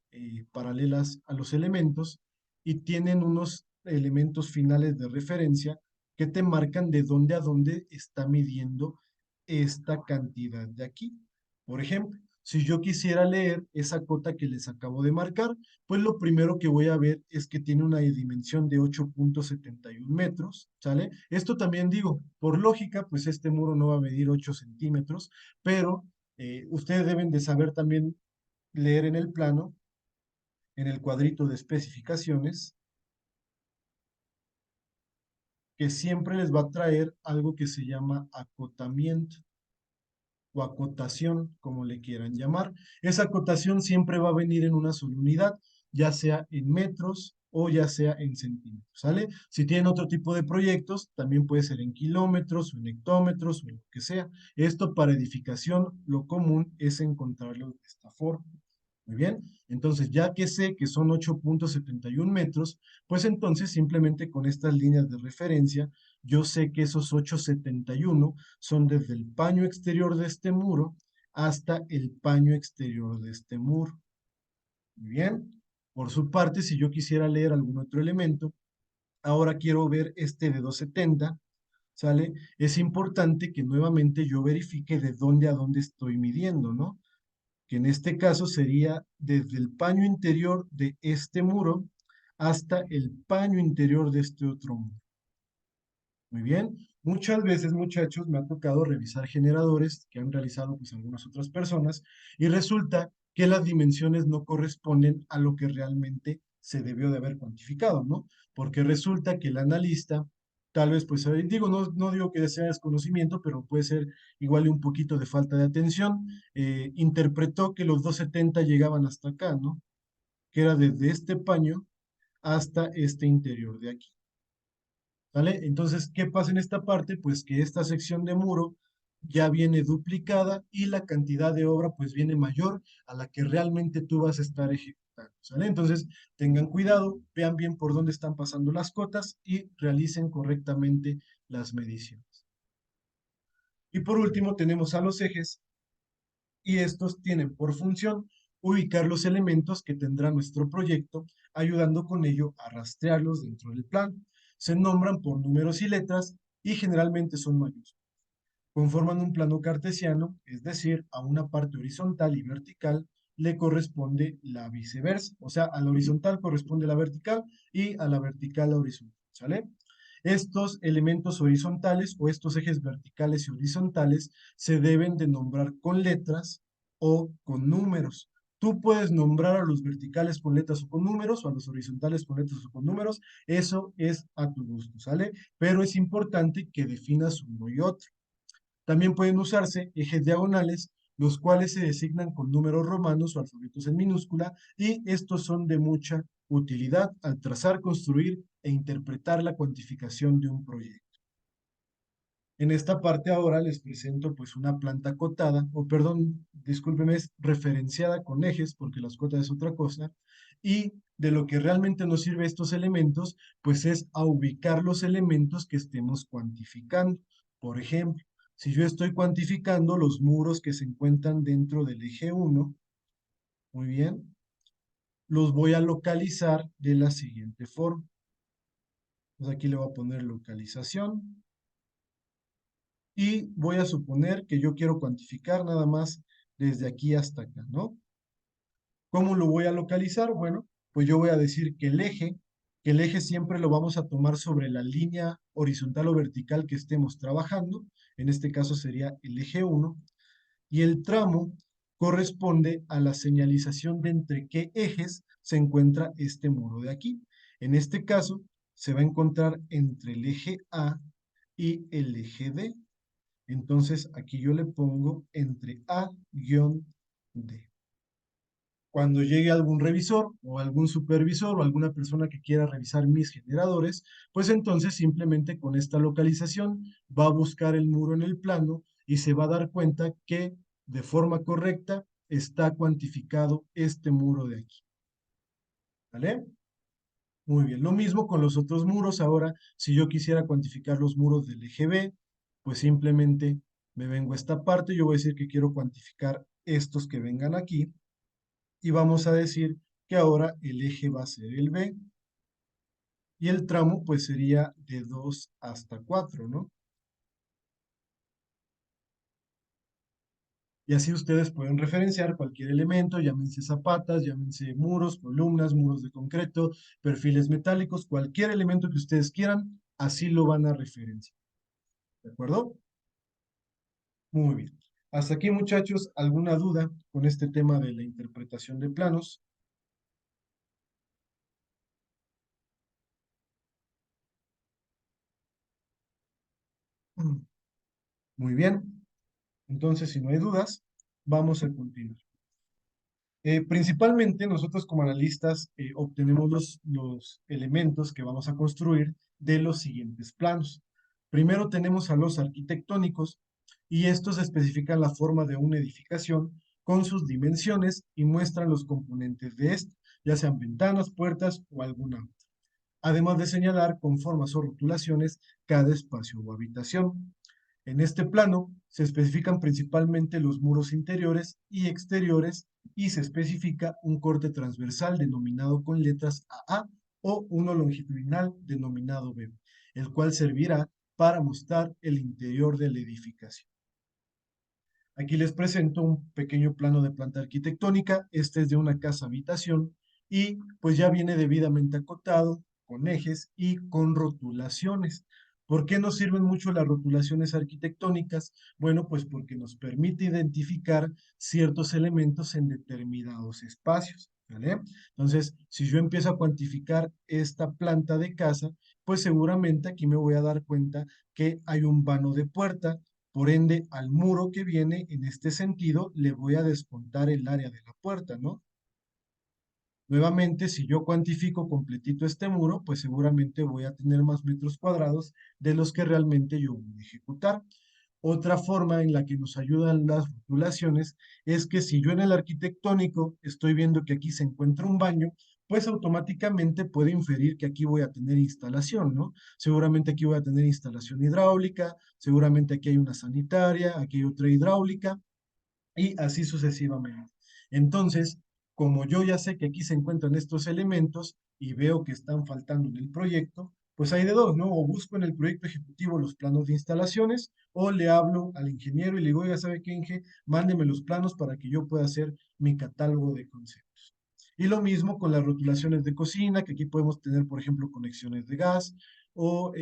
paralelas a los elementos y tienen unos elementos finales de referencia que te marcan de dónde a dónde está midiendo esta cantidad de aquí. Por ejemplo, si yo quisiera leer esa cota que les acabo de marcar, pues lo primero que voy a ver es que tiene una dimensión de 8,71 metros, ¿sale? Esto también digo, por lógica, pues este muro no va a medir 8 centímetros, pero ustedes deben de saber también leer en el plano, en el cuadrito de especificaciones, que siempre les va a traer algo que se llama acotamiento o acotación, como le quieran llamar. Esa acotación siempre va a venir en una sola unidad, ya sea en metros o ya sea en centímetros, ¿sale? Si tienen otro tipo de proyectos, también puede ser en kilómetros o en hectómetros o en lo que sea. Esto para edificación, lo común es encontrarlo de esta forma. Muy bien, entonces ya que sé que son 8,71 metros, pues entonces simplemente con estas líneas de referencia, yo sé que esos 8,71 son desde el paño exterior de este muro hasta el paño exterior de este muro. Muy bien, por su parte, si yo quisiera leer algún otro elemento, ahora quiero ver este de 2,70, ¿sale? Es importante que nuevamente yo verifique de dónde a dónde estoy midiendo, ¿no? Que en este caso sería desde el paño interior de este muro hasta el paño interior de este otro muro. Muy bien, muchas veces, muchachos, me ha tocado revisar generadores que han realizado pues algunas otras personas y resulta que las dimensiones no corresponden a lo que realmente se debió de haber cuantificado, ¿no? Porque resulta que el analista, tal vez, pues, digo, no digo que sea desconocimiento, pero puede ser igual y un poquito de falta de atención, interpretó que los 2,70 llegaban hasta acá, ¿no? Que era desde este paño hasta este interior de aquí. ¿Vale? Entonces, ¿qué pasa en esta parte? Pues que esta sección de muro ya viene duplicada y la cantidad de obra pues viene mayor a la que realmente tú vas a estar ejecutando, ¿sale? Entonces, tengan cuidado, vean bien por dónde están pasando las cotas y realicen correctamente las mediciones. Y por último, tenemos a los ejes y estos tienen por función ubicar los elementos que tendrá nuestro proyecto, ayudando con ello a rastrearlos dentro del plano. Se nombran por números y letras y generalmente son mayúsculas. Conforman un plano cartesiano, es decir, a una parte horizontal y vertical le corresponde la viceversa. O sea, a la horizontal corresponde la vertical y a la vertical la horizontal, ¿sale? Estos elementos horizontales o estos ejes verticales y horizontales se deben de nombrar con letras o con números. Tú puedes nombrar a los verticales con letras o con números, o a los horizontales con letras o con números. Eso es a tu gusto, ¿sale? Pero es importante que definas uno y otro. También pueden usarse ejes diagonales, los cuales se designan con números romanos o alfabetos en minúscula, y estos son de mucha utilidad al trazar, construir e interpretar la cuantificación de un proyecto. En esta parte ahora les presento pues una planta cotada, o perdón, discúlpeme, es referenciada con ejes, porque las cotas es otra cosa, y de lo que realmente nos sirve estos elementos, pues es a ubicar los elementos que estemos cuantificando. Por ejemplo, si yo estoy cuantificando los muros que se encuentran dentro del eje 1, muy bien, los voy a localizar de la siguiente forma. Pues aquí le voy a poner localización. Y voy a suponer que yo quiero cuantificar nada más desde aquí hasta acá, ¿no? ¿Cómo lo voy a localizar? Bueno, pues yo voy a decir que el eje siempre lo vamos a tomar sobre la línea horizontal o vertical que estemos trabajando, en este caso sería el eje 1, y el tramo corresponde a la señalización de entre qué ejes se encuentra este muro de aquí. En este caso, se va a encontrar entre el eje A y el eje D. Entonces aquí yo le pongo entre A-D. Cuando llegue algún revisor o algún supervisor o alguna persona que quiera revisar mis generadores, pues entonces simplemente con esta localización va a buscar el muro en el plano y se va a dar cuenta que de forma correcta está cuantificado este muro de aquí. ¿Vale? Muy bien, lo mismo con los otros muros. Ahora, si yo quisiera cuantificar los muros del eje B, pues simplemente me vengo a esta parte, yo voy a decir que quiero cuantificar estos que vengan aquí, y vamos a decir que ahora el eje va a ser el B, y el tramo pues sería de 2 hasta 4, ¿no? Y así ustedes pueden referenciar cualquier elemento, llámense zapatas, llámense muros, columnas, muros de concreto, perfiles metálicos, cualquier elemento que ustedes quieran, así lo van a referenciar. ¿De acuerdo? Muy bien. Hasta aquí, muchachos, ¿alguna duda con este tema de la interpretación de planos? Mm. Muy bien. Entonces, si no hay dudas, vamos a continuar. Principalmente nosotros como analistas obtenemos los elementos que vamos a construir de los siguientes planos. Primero tenemos a los arquitectónicos, y estos especifican la forma de una edificación con sus dimensiones y muestran los componentes de esta, ya sean ventanas, puertas o alguna otra, además de señalar con formas o rotulaciones cada espacio o habitación. En este plano se especifican principalmente los muros interiores y exteriores, y se especifica un corte transversal denominado con letras AA o uno longitudinal denominado B, el cual servirá para mostrar el interior de la edificación. Aquí les presento un pequeño plano de planta arquitectónica. Este es de una casa habitación y pues ya viene debidamente acotado, con ejes y con rotulaciones. ¿Por qué nos sirven mucho las rotulaciones arquitectónicas? Bueno, pues porque nos permite identificar ciertos elementos en determinados espacios, ¿vale? Entonces, si yo empiezo a cuantificar esta planta de casa, pues seguramente aquí me voy a dar cuenta que hay un vano de puerta. Por ende, al muro que viene en este sentido, le voy a descontar el área de la puerta, ¿no? Nuevamente, si yo cuantifico completito este muro, pues seguramente voy a tener más metros cuadrados de los que realmente yo voy a ejecutar. Otra forma en la que nos ayudan las rotulaciones es que si yo en el arquitectónico estoy viendo que aquí se encuentra un baño, pues automáticamente puedo inferir que aquí voy a tener instalación, ¿no? Seguramente aquí voy a tener instalación hidráulica, seguramente aquí hay una sanitaria, aquí hay otra hidráulica, y así sucesivamente. Entonces, como yo ya sé que aquí se encuentran estos elementos y veo que están faltando en el proyecto, pues hay de dos, ¿no? O busco en el proyecto ejecutivo los planos de instalaciones, o le hablo al ingeniero y le digo, oiga, ¿sabe qué, Inge? Mándeme los planos para que yo pueda hacer mi catálogo de conceptos. Y lo mismo con las rotulaciones de cocina, que aquí podemos tener, por ejemplo, conexiones de gas, o,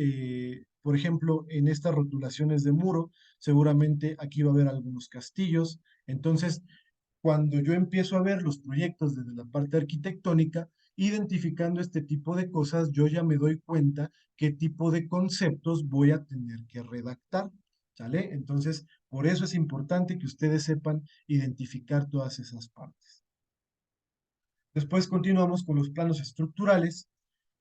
por ejemplo, en estas rotulaciones de muro, seguramente aquí va a haber algunos castillos. Entonces, cuando yo empiezo a ver los proyectos desde la parte arquitectónica, identificando este tipo de cosas, yo ya me doy cuenta qué tipo de conceptos voy a tener que redactar, ¿sale? Entonces, por eso es importante que ustedes sepan identificar todas esas partes. Después continuamos con los planos estructurales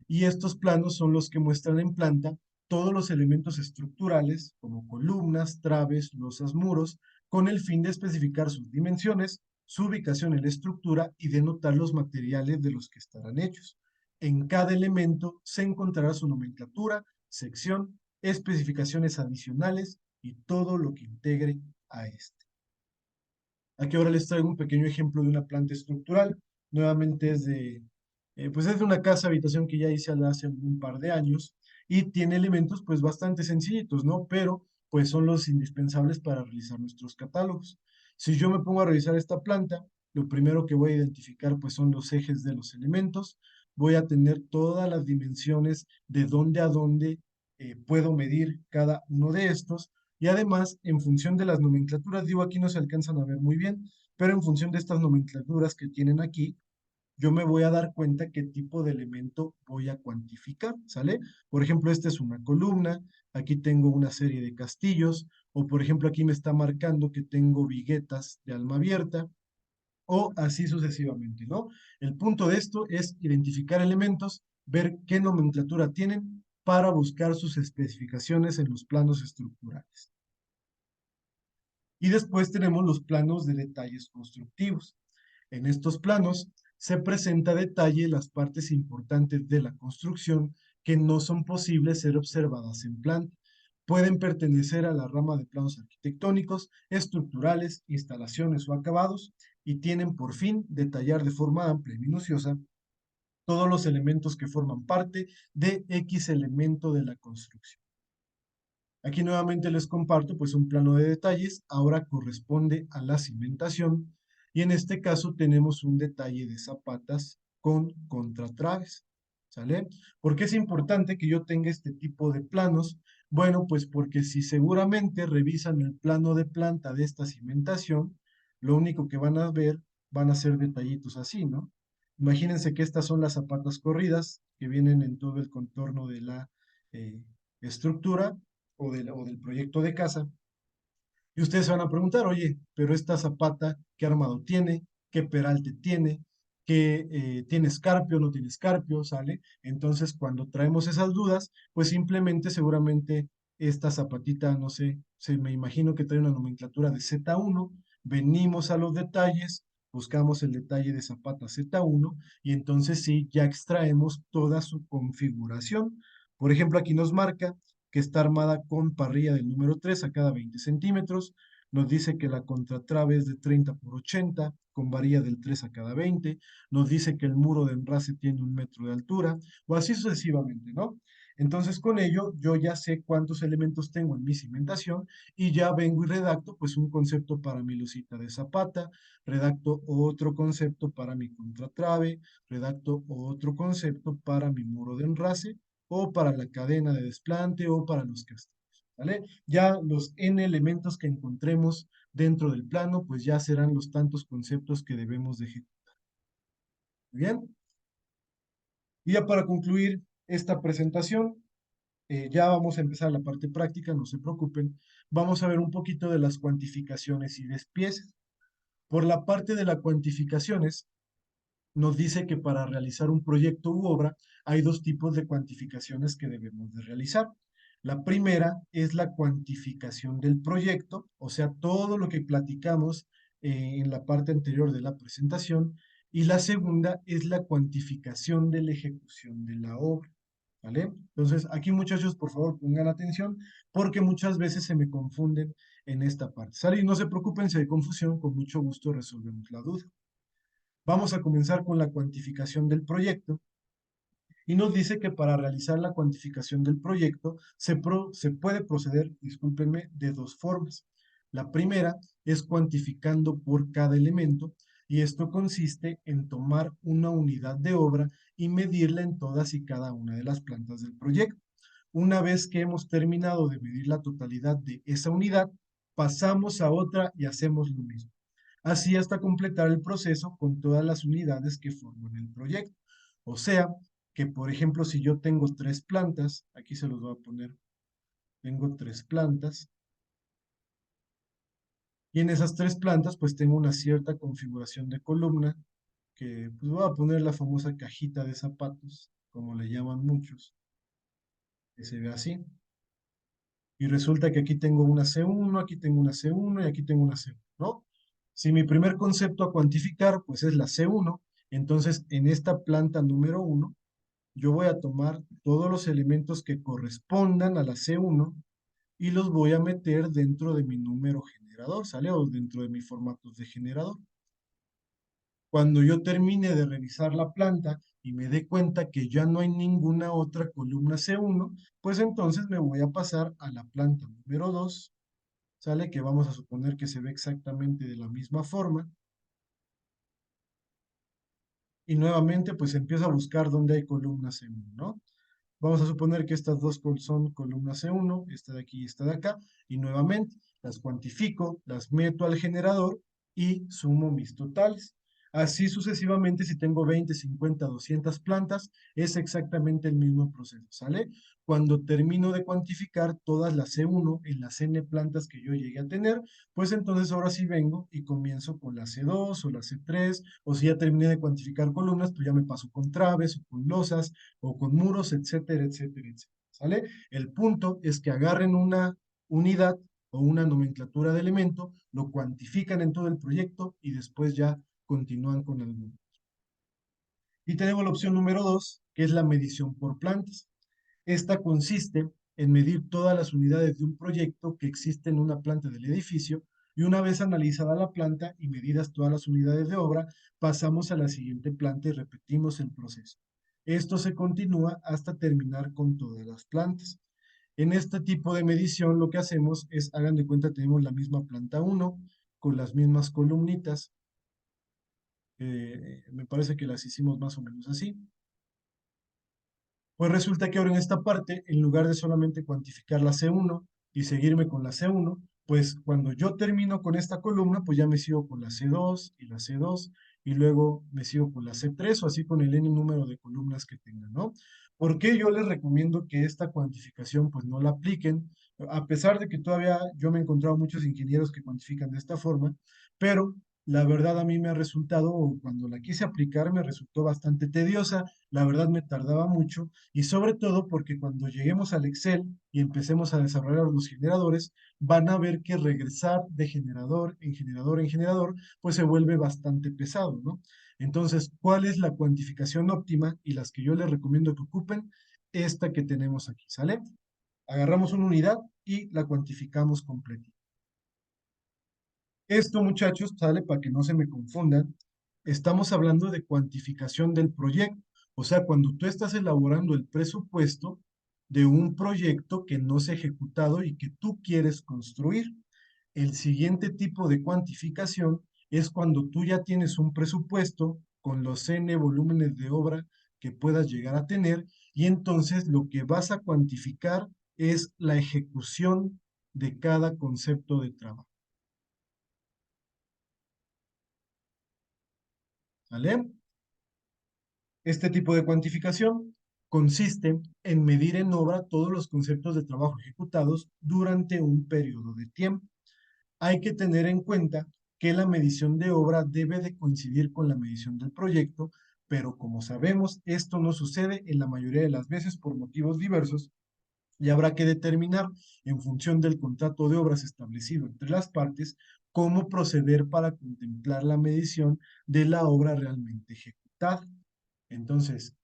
y estos planos son los que muestran en planta todos los elementos estructurales, como columnas, traves, losas, muros, con el fin de especificar sus dimensiones, su ubicación en la estructura y denotar los materiales de los que estarán hechos. En cada elemento se encontrará su nomenclatura, sección, especificaciones adicionales y todo lo que integre a este. Aquí ahora les traigo un pequeño ejemplo de una planta estructural. Nuevamente pues es de una casa habitación que ya hice hace un par de años y tiene elementos pues bastante sencillitos, ¿no? Pero pues son los indispensables para realizar nuestros catálogos. Si yo me pongo a revisar esta planta, lo primero que voy a identificar pues son los ejes de los elementos. Voy a tener todas las dimensiones de dónde a dónde puedo medir cada uno de estos y además, en función de las nomenclaturas, digo, aquí no se alcanzan a ver muy bien, pero en función de estas nomenclaturas que tienen aquí, yo me voy a dar cuenta qué tipo de elemento voy a cuantificar, ¿sale? Por ejemplo, esta es una columna, aquí tengo una serie de castillos, o por ejemplo, aquí me está marcando que tengo viguetas de alma abierta, o así sucesivamente, ¿no? El punto de esto es identificar elementos, ver qué nomenclatura tienen para buscar sus especificaciones en los planos estructurales. Y después tenemos los planos de detalles constructivos. En estos planos se presenta a detalle las partes importantes de la construcción que no son posibles ser observadas en planta. Pueden pertenecer a la rama de planos arquitectónicos, estructurales, instalaciones o acabados y tienen por fin detallar de forma amplia y minuciosa todos los elementos que forman parte de X elemento de la construcción. Aquí nuevamente les comparto pues un plano de detalles, ahora corresponde a la cimentación y en este caso tenemos un detalle de zapatas con contratraves, ¿sale? ¿Por qué es importante que yo tenga este tipo de planos? Bueno, pues porque si seguramente revisan el plano de planta de esta cimentación, lo único que van a ver van a ser detallitos así, ¿no? Imagínense que estas son las zapatas corridas que vienen en todo el contorno de la eh, estructura o del proyecto de casa. Y ustedes se van a preguntar, oye, pero esta zapata, ¿qué armado tiene? ¿Qué peralte tiene? ¿Qué tiene escarpio? ¿No tiene escarpio? ¿Sale? Entonces, cuando traemos esas dudas, pues simplemente, seguramente, esta zapatita, no sé, se me imagino que trae una nomenclatura de Z1, venimos a los detalles, buscamos el detalle de zapata Z1 y entonces sí, ya extraemos toda su configuración. Por ejemplo, aquí nos marca que está armada con parrilla del número 3 a cada 20 centímetros. Nos dice que la contratrave es de 30 por 80, con varilla del 3 a cada 20. Nos dice que el muro de enrase tiene 1 metro de altura, o así sucesivamente, ¿no? Entonces, con ello, yo ya sé cuántos elementos tengo en mi cimentación y ya vengo y redacto, pues, un concepto para mi lucita de zapata, redacto otro concepto para mi contratrave, redacto otro concepto para mi muro de enrase o para la cadena de desplante o para los castillos, ¿vale? Ya los N elementos que encontremos dentro del plano, pues ya serán los tantos conceptos que debemos de ejecutar. ¿Bien? Y ya para concluir esta presentación, ya vamos a empezar la parte práctica, no se preocupen. Vamos a ver un poquito de las cuantificaciones y despieces. Por la parte de las cuantificaciones, nos dice que para realizar un proyecto u obra hay dos tipos de cuantificaciones que debemos de realizar. La primera es la cuantificación del proyecto, o sea, todo lo que platicamos en la parte anterior de la presentación, y la segunda es la cuantificación de la ejecución de la obra. ¿Vale? Entonces, aquí muchachos, por favor, pongan atención porque muchas veces se me confunden en esta parte. ¿Sale? Y no se preocupen si hay confusión, con mucho gusto resolvemos la duda. Vamos a comenzar con la cuantificación del proyecto y nos dice que para realizar la cuantificación del proyecto se puede proceder, discúlpenme, de dos formas. La primera es cuantificando por cada elemento, y esto consiste en tomar una unidad de obra y medirla en todas y cada una de las plantas del proyecto. Una vez que hemos terminado de medir la totalidad de esa unidad, pasamos a otra y hacemos lo mismo. Así hasta completar el proceso con todas las unidades que forman el proyecto. O sea, que por ejemplo, si yo tengo tres plantas, aquí se los voy a poner, tengo tres plantas, y en esas tres plantas pues tengo una cierta configuración de columna, que pues voy a poner la famosa cajita de zapatos, como le llaman muchos, que se ve así. Y resulta que aquí tengo una C1, aquí tengo una C1 y aquí tengo una C1, ¿no? Si mi primer concepto a cuantificar, pues es la C1, entonces en esta planta número 1, yo voy a tomar todos los elementos que correspondan a la C1 y los voy a meter dentro de mi número generador, ¿sale? O dentro de mis formatos de generador. Cuando yo termine de revisar la planta y me dé cuenta que ya no hay ninguna otra columna C1, pues entonces me voy a pasar a la planta número 2, ¿sale? Que vamos a suponer que se ve exactamente de la misma forma. Y nuevamente, pues empiezo a buscar dónde hay columna C1, ¿no? Vamos a suponer que estas dos son columna C1, esta de aquí y esta de acá, y nuevamente las cuantifico, las meto al generador y sumo mis totales. Así sucesivamente, si tengo 20, 50, 200 plantas, es exactamente el mismo proceso, ¿sale? Cuando termino de cuantificar todas las C1 en las N plantas que yo llegué a tener, pues entonces ahora sí vengo y comienzo con la C2 o la C3, o si ya terminé de cuantificar columnas, pues ya me paso con traves o con losas o con muros, etcétera, etcétera, etcétera. ¿Sale? El punto es que agarren una unidad o una nomenclatura de elemento, lo cuantifican en todo el proyecto y después ya continúan con alguno. Y tenemos la opción número 2, que es la medición por plantas. Esta consiste en medir todas las unidades de un proyecto que existe en una planta del edificio y una vez analizada la planta y medidas todas las unidades de obra, pasamos a la siguiente planta y repetimos el proceso. Esto se continúa hasta terminar con todas las plantas. En este tipo de medición lo que hacemos es, hagan de cuenta, tenemos la misma planta 1 con las mismas columnitas. Me parece que las hicimos más o menos así. Pues resulta que ahora en esta parte, en lugar de solamente cuantificar la C1 y seguirme con la C1, pues cuando yo termino con esta columna, pues ya me sigo con la C2 y la C2 y luego me sigo con la C3 o así con el N número de columnas que tenga, ¿no? ¿Por qué yo les recomiendo que esta cuantificación pues no la apliquen? A pesar de que todavía yo me he encontrado muchos ingenieros que cuantifican de esta forma, pero la verdad a mí me ha resultado, o cuando la quise aplicar, me resultó bastante tediosa, la verdad me tardaba mucho y sobre todo porque cuando lleguemos al Excel y empecemos a desarrollar los generadores, van a ver que regresar de generador en generador en generador, pues se vuelve bastante pesado, ¿no? Entonces, ¿cuál es la cuantificación óptima y las que yo les recomiendo que ocupen? Esta que tenemos aquí, ¿sale? Agarramos una unidad y la cuantificamos completa. Esto, muchachos, sale para que no se me confundan. Estamos hablando de cuantificación del proyecto. O sea, cuando tú estás elaborando el presupuesto de un proyecto que no se ha ejecutado y que tú quieres construir. El siguiente tipo de cuantificación es cuando tú ya tienes un presupuesto con los N volúmenes de obra que puedas llegar a tener y entonces lo que vas a cuantificar es la ejecución de cada concepto de trabajo. ¿Vale? Este tipo de cuantificación consiste en medir en obra todos los conceptos de trabajo ejecutados durante un periodo de tiempo. Hay que tener en cuenta que la medición de obra debe de coincidir con la medición del proyecto, pero como sabemos, esto no sucede en la mayoría de las veces por motivos diversos y habrá que determinar, en función del contrato de obras establecido entre las partes, cómo proceder para contemplar la medición de la obra realmente ejecutada. Entonces,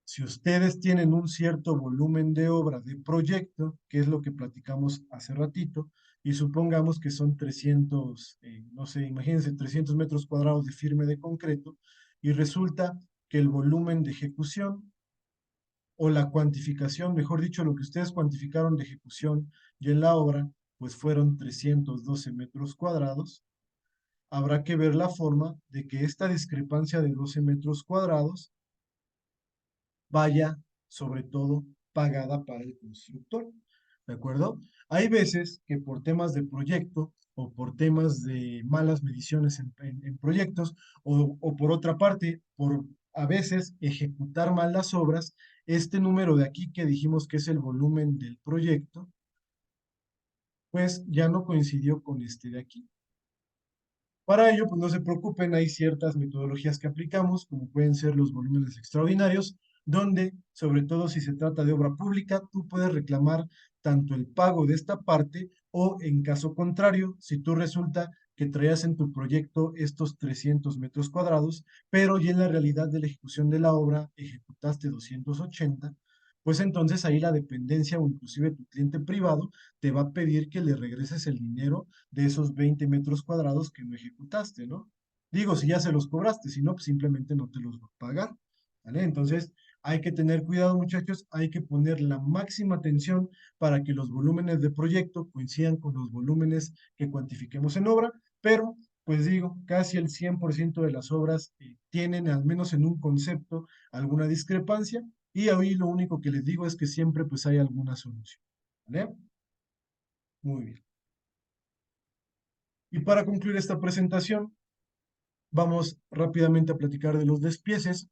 si ustedes tienen un cierto volumen de obra de proyecto, que es lo que platicamos hace ratito, y supongamos que son 300, no sé, imagínense 300 metros cuadrados de firme de concreto, y resulta que el volumen de ejecución o la cuantificación, mejor dicho, lo que ustedes cuantificaron de ejecución y en la obra, pues fueron 312 metros cuadrados, habrá que ver la forma de que esta discrepancia de 12 metros cuadrados vaya, sobre todo, pagada para el constructor. ¿De acuerdo? Hay veces que por temas de proyecto o por temas de malas mediciones en proyectos o por otra parte, por a veces ejecutar mal las obras, este número de aquí que dijimos que es el volumen del proyecto, pues ya no coincidió con este de aquí. Para ello, pues no se preocupen, hay ciertas metodologías que aplicamos, como pueden ser los volúmenes extraordinarios, donde, sobre todo si se trata de obra pública, tú puedes reclamar tanto el pago de esta parte o, en caso contrario, si tú resulta que traías en tu proyecto estos 300 metros cuadrados, pero y en la realidad de la ejecución de la obra ejecutaste 280, pues entonces ahí la dependencia o inclusive tu cliente privado te va a pedir que le regreses el dinero de esos 20 metros cuadrados que no ejecutaste, ¿no? Digo, si ya se los cobraste, si no, pues simplemente no te los va a pagar, ¿vale? Entonces, hay que tener cuidado, muchachos, hay que poner la máxima atención para que los volúmenes de proyecto coincidan con los volúmenes que cuantifiquemos en obra, pero, pues digo, casi el 100% de las obras tienen, al menos en un concepto, alguna discrepancia, y ahí lo único que les digo es que siempre pues hay alguna solución, ¿vale? Muy bien. Y para concluir esta presentación, vamos rápidamente a platicar de los despieces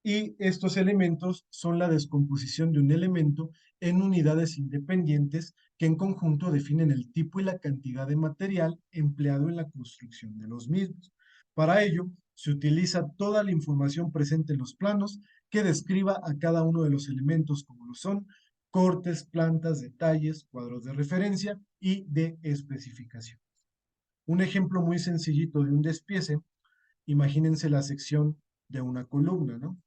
y estos elementos son la descomposición de un elemento en unidades independientes que en conjunto definen el tipo y la cantidad de material empleado en la construcción de los mismos. Para ello, se utiliza toda la información presente en los planos que describa a cada uno de los elementos como lo son cortes, plantas, detalles, cuadros de referencia y de especificación. Un ejemplo muy sencillito de un despiece, imagínense la sección de una columna, ¿no?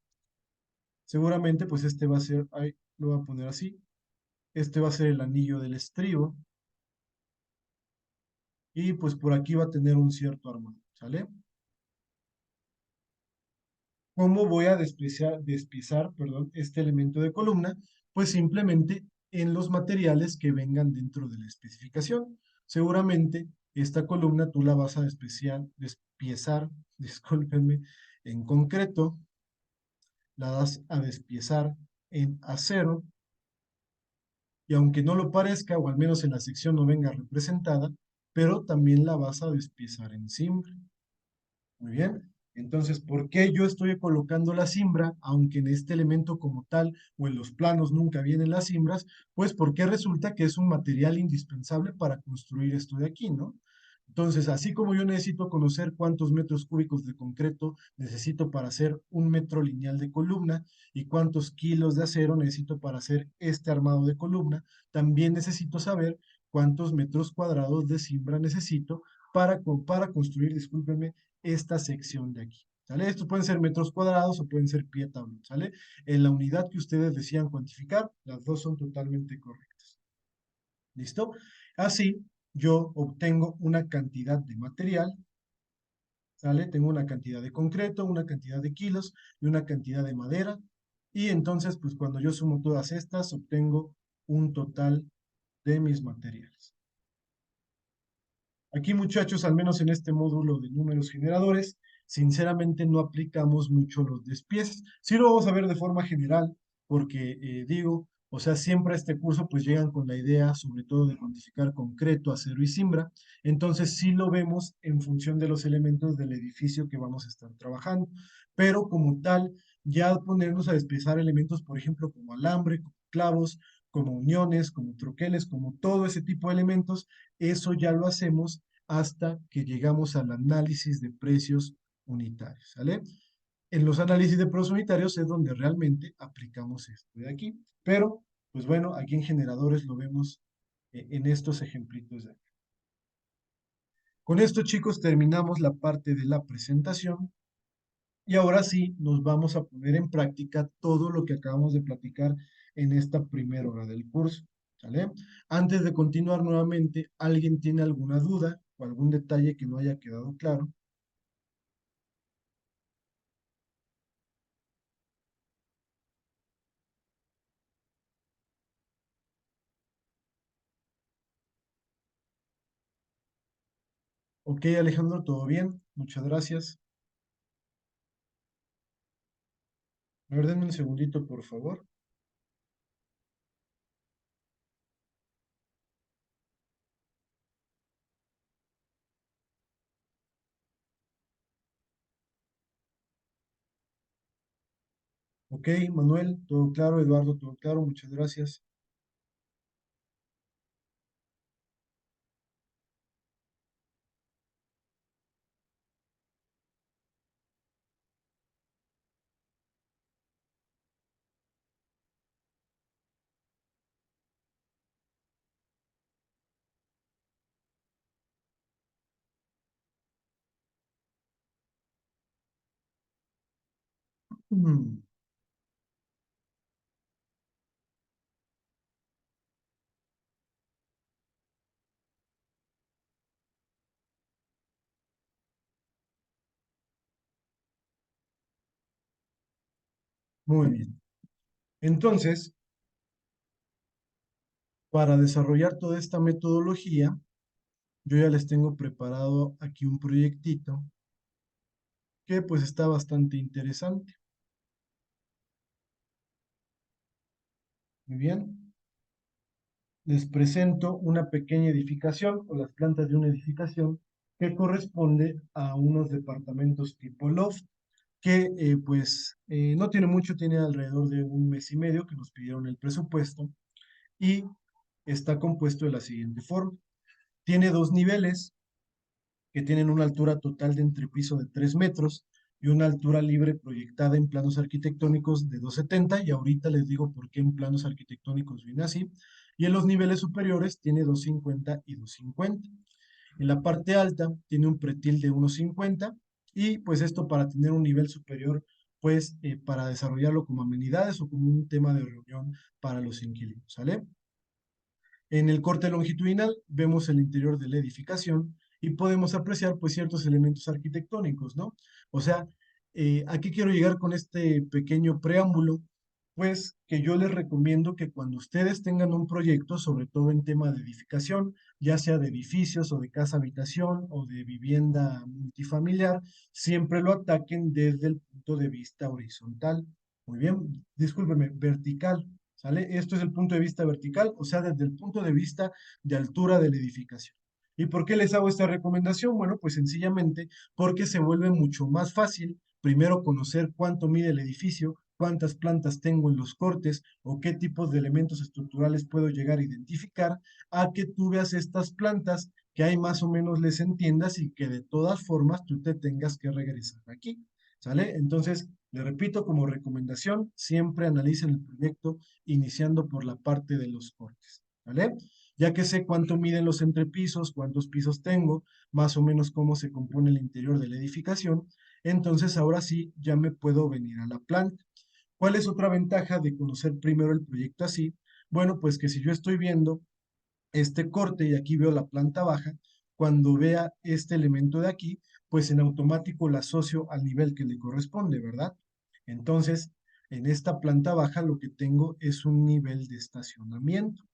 Seguramente, pues este va a ser, ahí lo voy a poner así, este va a ser el anillo del estribo, y pues por aquí va a tener un cierto armado, ¿sale? ¿Cómo voy a despiezar, perdón, este elemento de columna? Pues simplemente en los materiales que vengan dentro de la especificación. Seguramente esta columna tú la vas a despiezar, discúlpenme, en concreto, la das a despiezar en acero, y aunque no lo parezca, o al menos en la sección no venga representada, pero también la vas a despiezar en simbre. Muy bien. Entonces, ¿por qué yo estoy colocando la cimbra, aunque en este elemento como tal o en los planos nunca vienen las cimbras? Pues porque resulta que es un material indispensable para construir esto de aquí, ¿no? Entonces, así como yo necesito conocer cuántos metros cúbicos de concreto necesito para hacer un metro lineal de columna y cuántos kilos de acero necesito para hacer este armado de columna, también necesito saber cuántos metros cuadrados de cimbra necesito para construir, discúlpenme, esta sección de aquí. ¿Sale? Estos pueden ser metros cuadrados o pueden ser pie tablón, ¿sale? En la unidad que ustedes decían cuantificar, las dos son totalmente correctas. ¿Listo? Así, yo obtengo una cantidad de material, ¿sale? Tengo una cantidad de concreto, una cantidad de kilos y una cantidad de madera. Y entonces, pues cuando yo sumo todas estas, obtengo un total de mis materiales. Aquí, muchachos, al menos en este módulo de números generadores, sinceramente no aplicamos mucho los despieces. Sí lo vamos a ver de forma general, porque digo, o sea, siempre a este curso pues llegan con la idea, sobre todo de cuantificar concreto, acero y cimbra. Entonces sí lo vemos en función de los elementos del edificio que vamos a estar trabajando. Pero como tal, ya ponernos a despiezar elementos, por ejemplo, como alambre, como clavos, como uniones, como troqueles, como todo ese tipo de elementos, eso ya lo hacemos hasta que llegamos al análisis de precios unitarios, ¿sale? En los análisis de precios unitarios es donde realmente aplicamos esto de aquí. Pero, pues bueno, aquí en generadores lo vemos en estos ejemplitos de aquí. Con esto, chicos, terminamos la parte de la presentación y ahora sí nos vamos a poner en práctica todo lo que acabamos de platicar en esta primera hora del curso. ¿Sale? Antes de continuar nuevamente, ¿alguien tiene alguna duda o algún detalle que no haya quedado claro? Ok, Alejandro, ¿todo bien? Muchas gracias. A ver, denme un segundito, por favor. Ok, Manuel, todo claro. Eduardo, todo claro. Muchas gracias. Mm, Muy bien. Entonces, para desarrollar toda esta metodología, yo ya les tengo preparado aquí un proyectito que pues está bastante interesante. Muy bien. Les presento una pequeña edificación o las plantas de una edificación que corresponde a unos departamentos tipo loft que no tiene mucho, tiene alrededor de un mes y medio que nos pidieron el presupuesto y está compuesto de la siguiente forma. Tiene dos niveles que tienen una altura total de entrepiso de 3 metros y una altura libre proyectada en planos arquitectónicos de 270 y ahorita les digo por qué en planos arquitectónicos viene así. Y en los niveles superiores tiene 250 y 250. En la parte alta tiene un pretil de 1,50 y pues esto para tener un nivel superior, pues para desarrollarlo como amenidades o como un tema de reunión para los inquilinos, ¿sale? En el corte longitudinal vemos el interior de la edificación y podemos apreciar pues ciertos elementos arquitectónicos, ¿no? O sea, ¿a qué quiero llegar con este pequeño preámbulo? Pues que yo les recomiendo que cuando ustedes tengan un proyecto, sobre todo en tema de edificación, ya sea de edificios o de casa habitación o de vivienda multifamiliar, siempre lo ataquen desde el punto de vista horizontal. Muy bien, discúlpeme, vertical. ¿Sale? Esto es el punto de vista vertical, o sea, desde el punto de vista de altura de la edificación. ¿Y por qué les hago esta recomendación? Bueno, pues sencillamente porque se vuelve mucho más fácil primero conocer cuánto mide el edificio, cuántas plantas tengo en los cortes o qué tipos de elementos estructurales puedo llegar a identificar, a que tú veas estas plantas que ahí más o menos les entiendas y que de todas formas tú te tengas que regresar aquí. ¿Sale? Entonces, le repito como recomendación, siempre analicen el proyecto iniciando por la parte de los cortes, ¿vale? Ya que sé cuánto miden los entrepisos, cuántos pisos tengo, más o menos cómo se compone el interior de la edificación, entonces ahora sí ya me puedo venir a la planta. ¿Cuál es otra ventaja de conocer primero el proyecto así? Bueno, pues que si yo estoy viendo este corte y aquí veo la planta baja, cuando vea este elemento de aquí, pues en automático la asocio al nivel que le corresponde, ¿verdad? Entonces, en esta planta baja lo que tengo es un nivel de estacionamiento.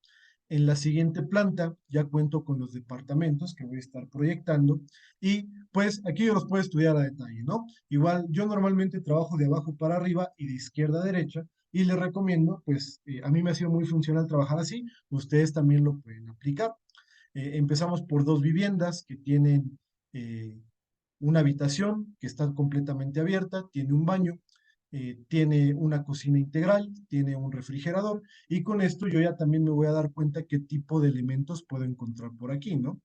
En la siguiente planta ya cuento con los departamentos que voy a estar proyectando y pues aquí yo los puedo estudiar a detalle, ¿no? Igual yo normalmente trabajo de abajo para arriba y de izquierda a derecha y les recomiendo, pues a mí me ha sido muy funcional trabajar así, ustedes también lo pueden aplicar. Empezamos por dos viviendas que tienen una habitación que está completamente abierta, tiene un baño, tiene una cocina integral, tiene un refrigerador y con esto yo ya también me voy a dar cuenta qué tipo de elementos puedo encontrar por aquí, ¿no?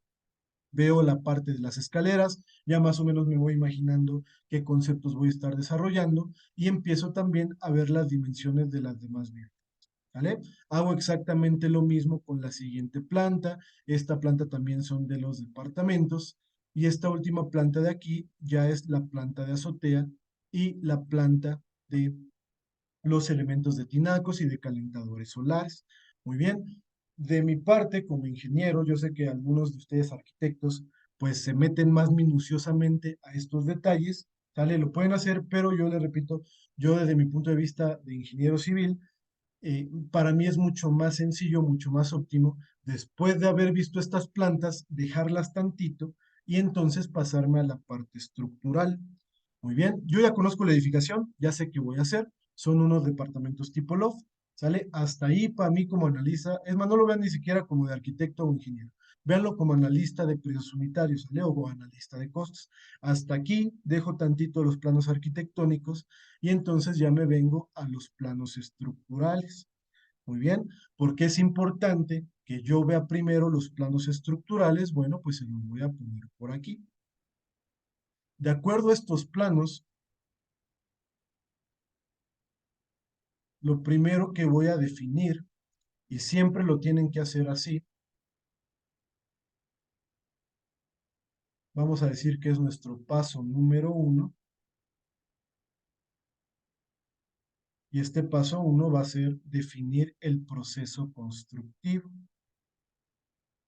Veo la parte de las escaleras, ya más o menos me voy imaginando qué conceptos voy a estar desarrollando y empiezo también a ver las dimensiones de las demás viviendas. ¿Vale? Hago exactamente lo mismo con la siguiente planta. Esta planta también son de los departamentos. Y esta última planta de aquí ya es la planta de azotea y la planta de los elementos de tinacos y de calentadores solares. Muy bien. De mi parte, como ingeniero, yo sé que algunos de ustedes arquitectos pues se meten más minuciosamente a estos detalles, ¿sale? Lo pueden hacer, pero yo les repito, yo desde mi punto de vista de ingeniero civil, para mí es mucho más sencillo, mucho más óptimo, después de haber visto estas plantas, dejarlas tantito y entonces pasarme a la parte estructural. Muy bien, yo ya conozco la edificación, ya sé qué voy a hacer, son unos departamentos tipo loft, ¿sale? Hasta ahí para mí como analista, es más, no lo vean ni siquiera como de arquitecto o ingeniero, véanlo como analista de precios unitarios, ¿sale? O analista de costos. Hasta aquí dejo tantito los planos arquitectónicos y entonces ya me vengo a los planos estructurales. Muy bien, porque es importante que yo vea primero los planos estructurales. Bueno, pues se los voy a poner por aquí. De acuerdo a estos planos, lo primero que voy a definir, y siempre lo tienen que hacer así, vamos a decir que es nuestro paso número 1, y este paso 1 va a ser definir el proceso constructivo,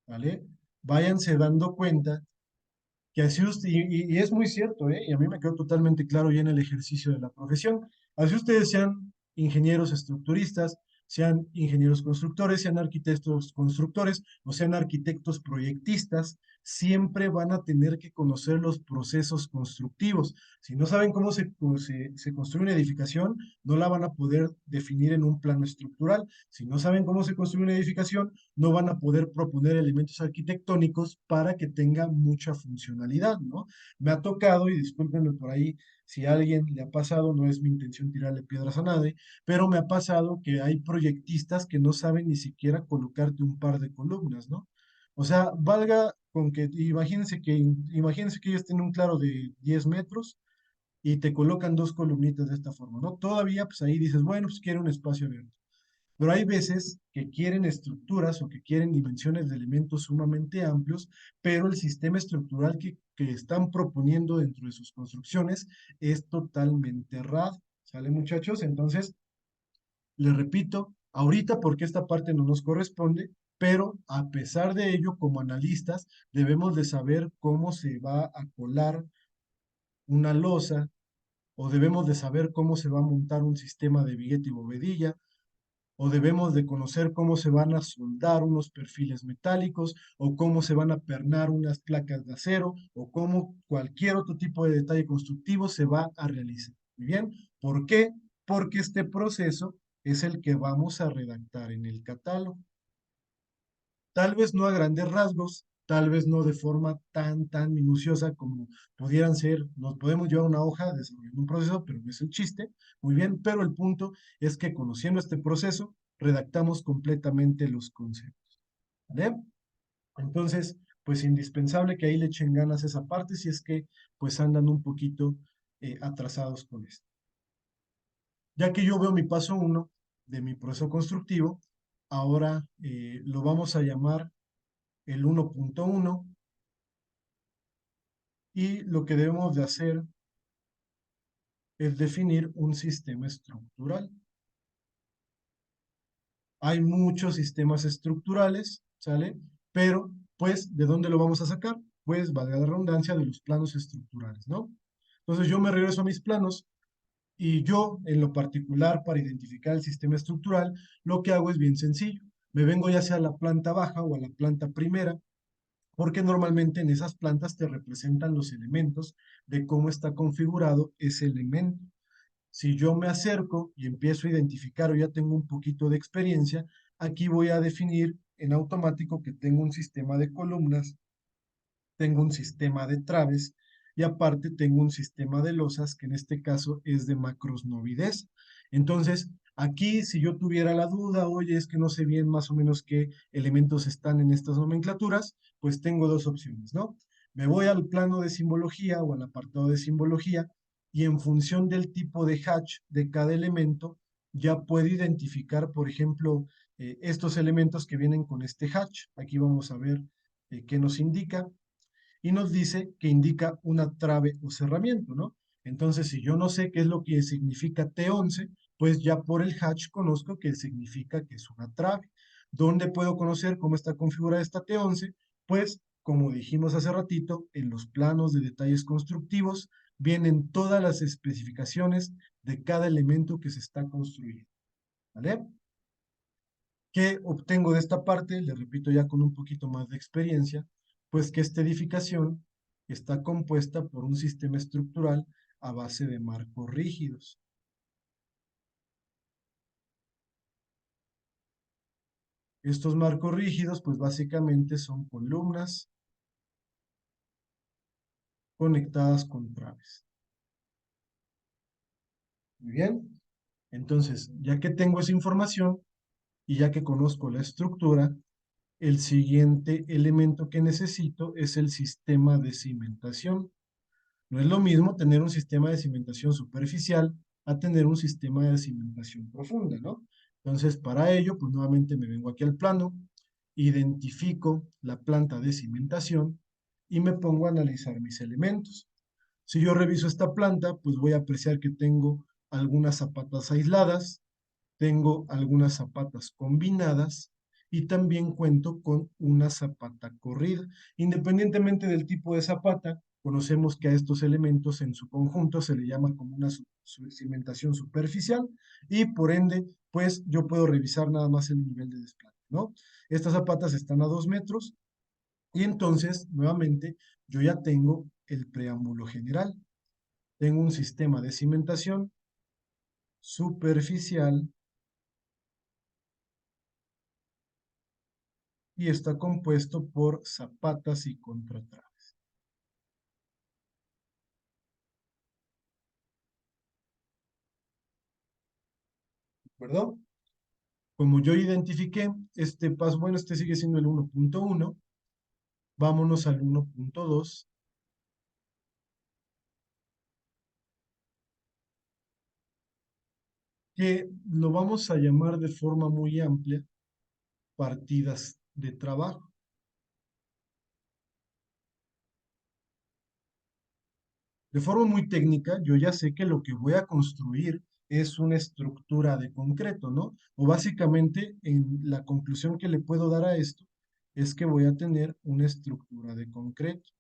¿vale? Váyanse dando cuenta que así usted, y es muy cierto, ¿eh? Y a mí me quedó totalmente claro ya en el ejercicio de la profesión, así ustedes sean ingenieros estructuristas, sean ingenieros constructores, sean arquitectos constructores o sean arquitectos proyectistas, siempre van a tener que conocer los procesos constructivos. Si no saben cómo se construye una edificación, no la van a poder definir en un plano estructural. Si no saben cómo se construye una edificación, no van a poder proponer elementos arquitectónicos para que tenga mucha funcionalidad, ¿no? Me ha tocado, y discúlpenme por ahí si a alguien le ha pasado, no es mi intención tirarle piedras a nadie, pero me ha pasado que hay proyectistas que no saben ni siquiera colocarte un par de columnas, ¿no? O sea, valga con que, imagínense que ellos tienen un claro de 10 metros y te colocan dos columnitas de esta forma, ¿no? Todavía, pues ahí dices, bueno, pues quiero un espacio abierto. Pero hay veces que quieren estructuras o que quieren dimensiones de elementos sumamente amplios, pero el sistema estructural que están proponiendo dentro de sus construcciones es totalmente errado. ¿Sale, muchachos? Entonces, les repito, ahorita porque esta parte no nos corresponde, pero a pesar de ello, como analistas, debemos de saber cómo se va a colar una losa o debemos de saber cómo se va a montar un sistema de vigueta y bovedilla, o debemos de conocer cómo se van a soldar unos perfiles metálicos, o cómo se van a pernar unas placas de acero, o cómo cualquier otro tipo de detalle constructivo se va a realizar. Muy bien, ¿por qué? Porque este proceso es el que vamos a redactar en el catálogo. Tal vez no a grandes rasgos, tal vez no de forma tan minuciosa como pudieran ser, nos podemos llevar una hoja desarrollando un proceso, pero no es el chiste, muy bien, pero el punto es que conociendo este proceso, redactamos completamente los conceptos, ¿vale? Entonces, pues indispensable que ahí le echen ganas a esa parte si es que pues andan un poquito atrasados con esto. Ya que yo veo mi paso 1 de mi proceso constructivo, ahora lo vamos a llamar el 1.1 y lo que debemos de hacer es definir un sistema estructural. Hay muchos sistemas estructurales, ¿sale? Pero, pues, ¿de dónde lo vamos a sacar? Pues, valga la redundancia, de los planos estructurales, ¿no? Entonces yo me regreso a mis planos y yo, en lo particular, para identificar el sistema estructural, lo que hago es bien sencillo. Me vengo ya sea a la planta baja o a la planta primera, porque normalmente en esas plantas te representan los elementos de cómo está configurado ese elemento. Si yo me acerco y empiezo a identificar o ya tengo un poquito de experiencia, aquí voy a definir en automático que tengo un sistema de columnas, tengo un sistema de traves y aparte tengo un sistema de losas que en este caso es de macrosnovidez. Entonces, aquí si yo tuviera la duda, oye, es que no sé bien más o menos qué elementos están en estas nomenclaturas, pues tengo dos opciones, ¿no? Me voy al plano de simbología o al apartado de simbología y en función del tipo de hatch de cada elemento, ya puedo identificar, por ejemplo, estos elementos que vienen con este hatch. Aquí vamos a ver qué nos indica y nos dice que indica una trave o cerramiento, ¿no? Entonces, si yo no sé qué es lo que significa T11, pues ya por el hatch conozco que significa que es una trave. ¿Dónde puedo conocer cómo está configurada esta T11? Pues, como dijimos hace ratito, en los planos de detalles constructivos vienen todas las especificaciones de cada elemento que se está construyendo, ¿vale? ¿Qué obtengo de esta parte? Le repito ya con un poquito más de experiencia, pues que esta edificación está compuesta por un sistema estructural a base de marcos rígidos. Estos marcos rígidos, pues básicamente son columnas conectadas con traves. Muy bien. Entonces, ya que tengo esa información y ya que conozco la estructura, el siguiente elemento que necesito es el sistema de cimentación. No es lo mismo tener un sistema de cimentación superficial a tener un sistema de cimentación profunda, ¿no? Entonces, para ello, pues nuevamente me vengo aquí al plano, identifico la planta de cimentación y me pongo a analizar mis elementos. Si yo reviso esta planta, pues voy a apreciar que tengo algunas zapatas aisladas, tengo algunas zapatas combinadas y también cuento con una zapata corrida. Independientemente del tipo de zapata, conocemos que a estos elementos en su conjunto se le llama como una cimentación superficial y por ende, pues yo puedo revisar nada más el nivel de desplante, ¿no? Estas zapatas están a 2 metros y entonces, nuevamente, yo ya tengo el preámbulo general. Tengo un sistema de cimentación superficial y está compuesto por zapatas y contratraves. ¿De acuerdo? Como yo identifiqué este paso, bueno, este sigue siendo el 1.1, vámonos al 1.2, que lo vamos a llamar de forma muy amplia partidas de trabajo. De forma muy técnica, yo ya sé que lo que voy a construir es una estructura de concreto, ¿no? O básicamente, en la conclusión que le puedo dar a esto es que voy a tener una estructura de concreto.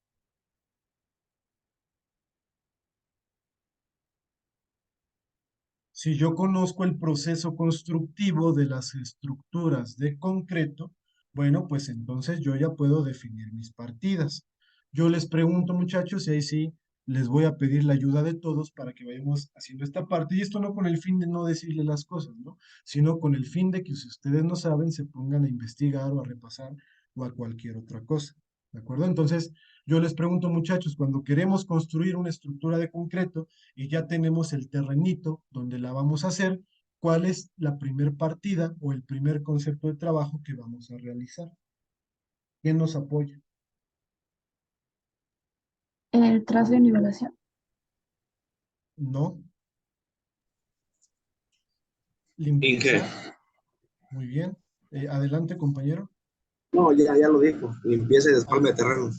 Si yo conozco el proceso constructivo de las estructuras de concreto, bueno, pues entonces yo ya puedo definir mis partidas. Yo les pregunto, muchachos, y ahí sí les voy a pedir la ayuda de todos para que vayamos haciendo esta parte. Y esto no con el fin de no decirle las cosas, ¿no? Sino con el fin de que si ustedes no saben, se pongan a investigar o a repasar o a cualquier otra cosa. ¿De acuerdo? Entonces, yo les pregunto, muchachos, cuando queremos construir una estructura de concreto, y ya tenemos el terrenito donde la vamos a hacer, ¿cuál es la primer partida o el primer concepto de trabajo que vamos a realizar? ¿Quién nos apoya? El trazo de nivelación. No, Inge. limpieza. Muy bien. Adelante, compañero. No, ya lo dijo. Limpieza y Ah, despalme de terreno.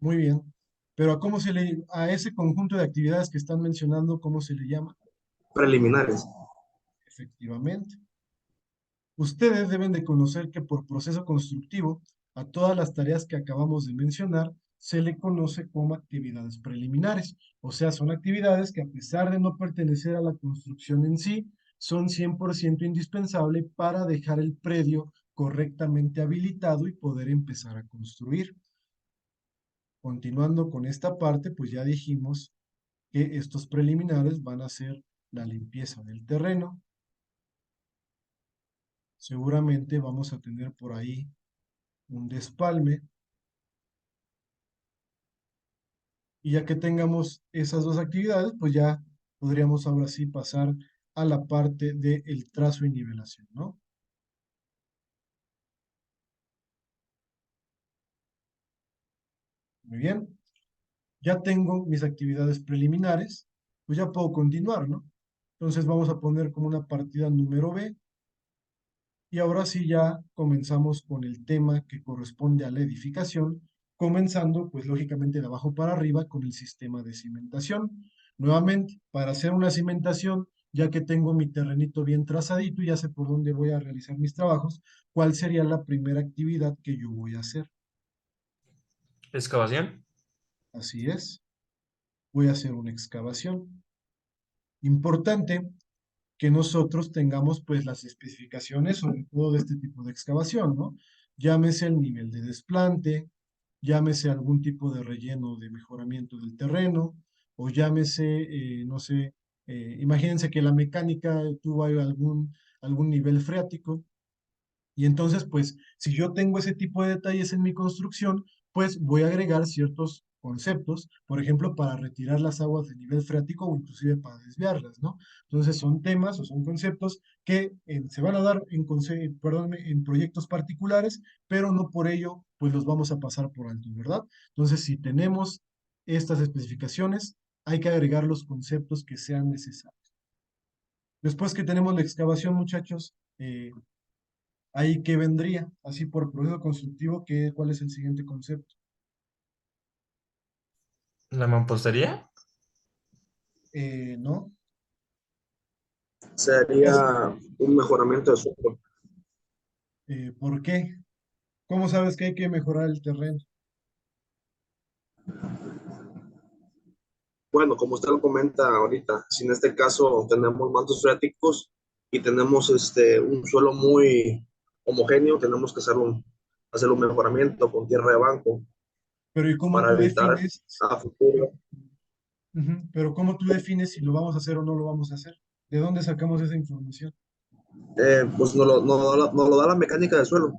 muy bien. Pero a ese conjunto de actividades que están mencionando, ¿cómo se le llama? Preliminares. Efectivamente. Ustedes deben de conocer que por proceso constructivo, a todas las tareas que acabamos de mencionar se le conoce como actividades preliminares. O sea, son actividades que a pesar de no pertenecer a la construcción en sí, son 100% indispensables para dejar el predio correctamente habilitado y poder empezar a construir. Continuando con esta parte, pues ya dijimos que estos preliminares van a ser la limpieza del terreno. Seguramente vamos a tener por ahí un despalme. Y ya que tengamos esas dos actividades, pues ya podríamos ahora sí pasar a la parte del trazo y nivelación, ¿no? Muy bien. Ya tengo mis actividades preliminares, pues ya puedo continuar, ¿no? Entonces vamos a poner como una partida número B y ahora sí ya comenzamos con el tema que corresponde a la edificación, comenzando pues lógicamente de abajo para arriba con el sistema de cimentación. Nuevamente, para hacer una cimentación, ya que tengo mi terrenito bien trazadito y ya sé por dónde voy a realizar mis trabajos, ¿cuál sería la primera actividad que yo voy a hacer? Excavación. Así es, voy a hacer una excavación. Importante que nosotros tengamos pues las especificaciones sobre todo de este tipo de excavación, ¿no? Llámese el nivel de desplante, llámese algún tipo de relleno de mejoramiento del terreno, o llámese, no sé, imagínense que la mecánica tuvo ahí algún nivel freático, y entonces, pues, si yo tengo ese tipo de detalles en mi construcción, pues voy a agregar ciertos conceptos, por ejemplo, para retirar las aguas de nivel freático o inclusive para desviarlas, ¿no? Entonces, son temas o son conceptos que se van a dar perdóname, en proyectos particulares, pero no por ello, pues los vamos a pasar por alto, ¿verdad? Entonces, si tenemos estas especificaciones, hay que agregar los conceptos que sean necesarios. Después que tenemos la excavación, muchachos, ahí qué vendría, así por proceso constructivo, ¿cuál es el siguiente concepto? ¿La mampostería? ¿No? Sería Es, un mejoramiento de suelo. ¿Por qué? ¿Cómo sabes que hay que mejorar el terreno? Bueno, como usted lo comenta ahorita, si en este caso tenemos mantos freáticos y tenemos un suelo muy homogéneo, tenemos que hacer un mejoramiento con tierra de banco Pero ¿y cómo para tú evitar defines? a futuro. Ujú, pero ¿cómo tú defines si lo vamos a hacer o no lo vamos a hacer? ¿De dónde sacamos esa información? Pues nos lo da la mecánica del suelo,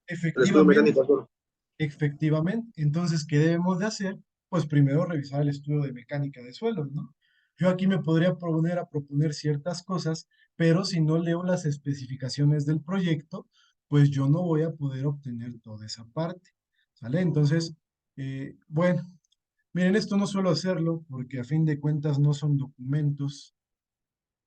el estudio Efectivamente, mecánico del suelo. efectivamente. Entonces, ¿qué debemos de hacer? Pues primero revisar el estudio de mecánica de suelos, ¿no? Yo aquí me podría poner a proponer ciertas cosas, pero si no leo las especificaciones del proyecto, pues yo no voy a poder obtener toda esa parte, ¿sale? Entonces, bueno, miren, esto no suelo hacerlo porque a fin de cuentas no son documentos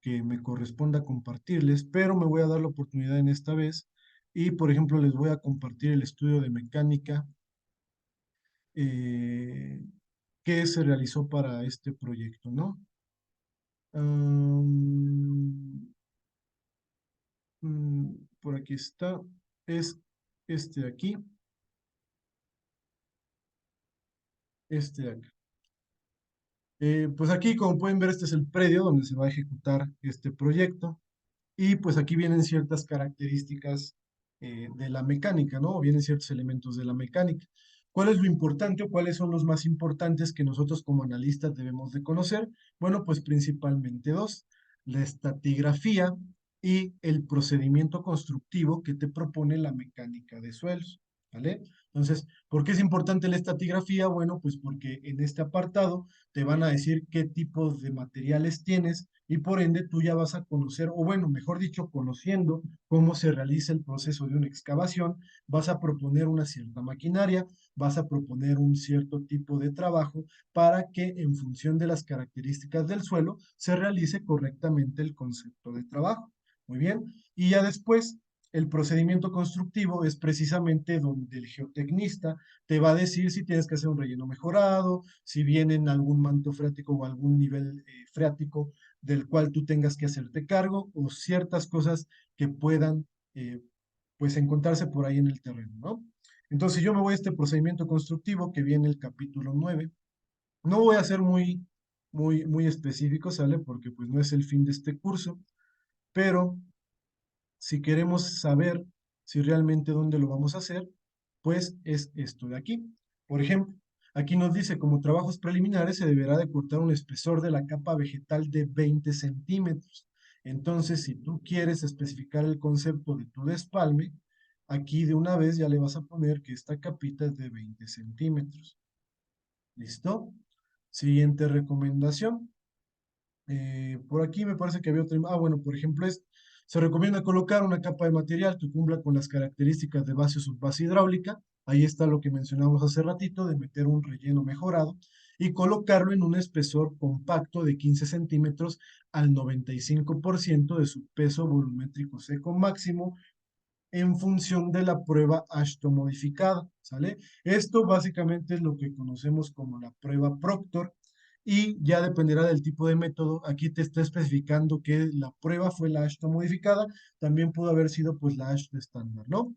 que me corresponda compartirles, pero me voy a dar la oportunidad en esta vez y, por ejemplo, les voy a compartir el estudio de mecánica eh, que se realizó para este proyecto, ¿no? Am, por aquí está, es este de aquí, este de acá. Pues aquí, como pueden ver, este es el predio donde se va a ejecutar este proyecto. Y pues aquí vienen ciertas características de la mecánica, ¿no? Vienen ciertos elementos de la mecánica. ¿Cuál es lo importante o cuáles son los más importantes que nosotros como analistas debemos de conocer? Bueno, pues principalmente dos, la estratigrafía y el procedimiento constructivo que te propone la mecánica de suelos, ¿vale? Entonces, ¿por qué es importante la estratigrafía? Bueno, pues porque en este apartado te van a decir qué tipos de materiales tienes y por ende tú ya vas a conocer, o bueno, mejor dicho, conociendo cómo se realiza el proceso de una excavación, vas a proponer una cierta maquinaria, vas a proponer un cierto tipo de trabajo para que en función de las características del suelo se realice correctamente el concepto de trabajo. Muy bien, y ya después el procedimiento constructivo es precisamente donde el geotecnista te va a decir si tienes que hacer un relleno mejorado, si viene en algún manto freático o algún nivel freático del cual tú tengas que hacerte cargo o ciertas cosas que puedan pues encontrarse por ahí en el terreno, ¿no? Entonces yo me voy a este procedimiento constructivo que viene el capítulo 9. No voy a ser muy específico, ¿sale? Porque pues no es el fin de este curso, pero si queremos saber si realmente dónde lo vamos a hacer, pues es esto de aquí. Por ejemplo, aquí nos dice, como trabajos preliminares se deberá de cortar un espesor de la capa vegetal de 20 centímetros. Entonces, si tú quieres especificar el concepto de tu despalme, aquí de una vez ya le vas a poner que esta capita es de 20 centímetros. ¿Listo? Siguiente recomendación. Por aquí me parece que había otra. Bueno, por ejemplo, se recomienda colocar una capa de material que cumpla con las características de base o subbase hidráulica. Ahí está lo que mencionamos hace ratito, de meter un relleno mejorado y colocarlo en un espesor compacto de 15 centímetros al 95% de su peso volumétrico seco máximo en función de la prueba Ashton modificada, ¿sale? Esto básicamente es lo que conocemos como la prueba Proctor y ya dependerá del tipo de método. Aquí te está especificando que la prueba fue la Ashton modificada, también pudo haber sido pues la Ashton estándar, ¿no?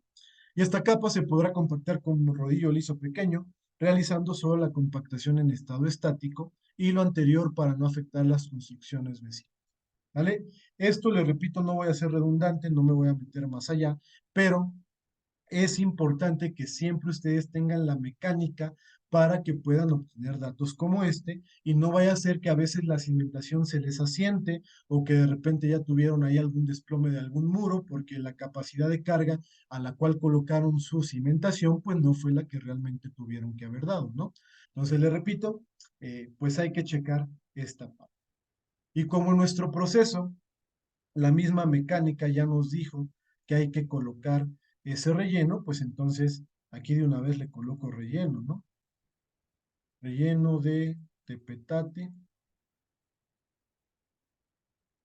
Y esta capa se podrá compactar con un rodillo liso pequeño, realizando solo la compactación en estado estático y lo anterior para no afectar las construcciones vecinas. ¿Vale? Esto, le repito, no voy a ser redundante, no me voy a meter más allá, pero es importante que siempre ustedes tengan la mecánica para que puedan obtener datos como este y no vaya a ser que a veces la cimentación se les asiente o que de repente ya tuvieron ahí algún desplome de algún muro porque la capacidad de carga a la cual colocaron su cimentación pues no fue la que realmente tuvieron que haber dado, ¿no? Entonces les repito, pues hay que checar esta parte. Y como en nuestro proceso la misma mecánica ya nos dijo que hay que colocar ese relleno, pues entonces aquí de una vez le coloco relleno, ¿no? Relleno de tepetate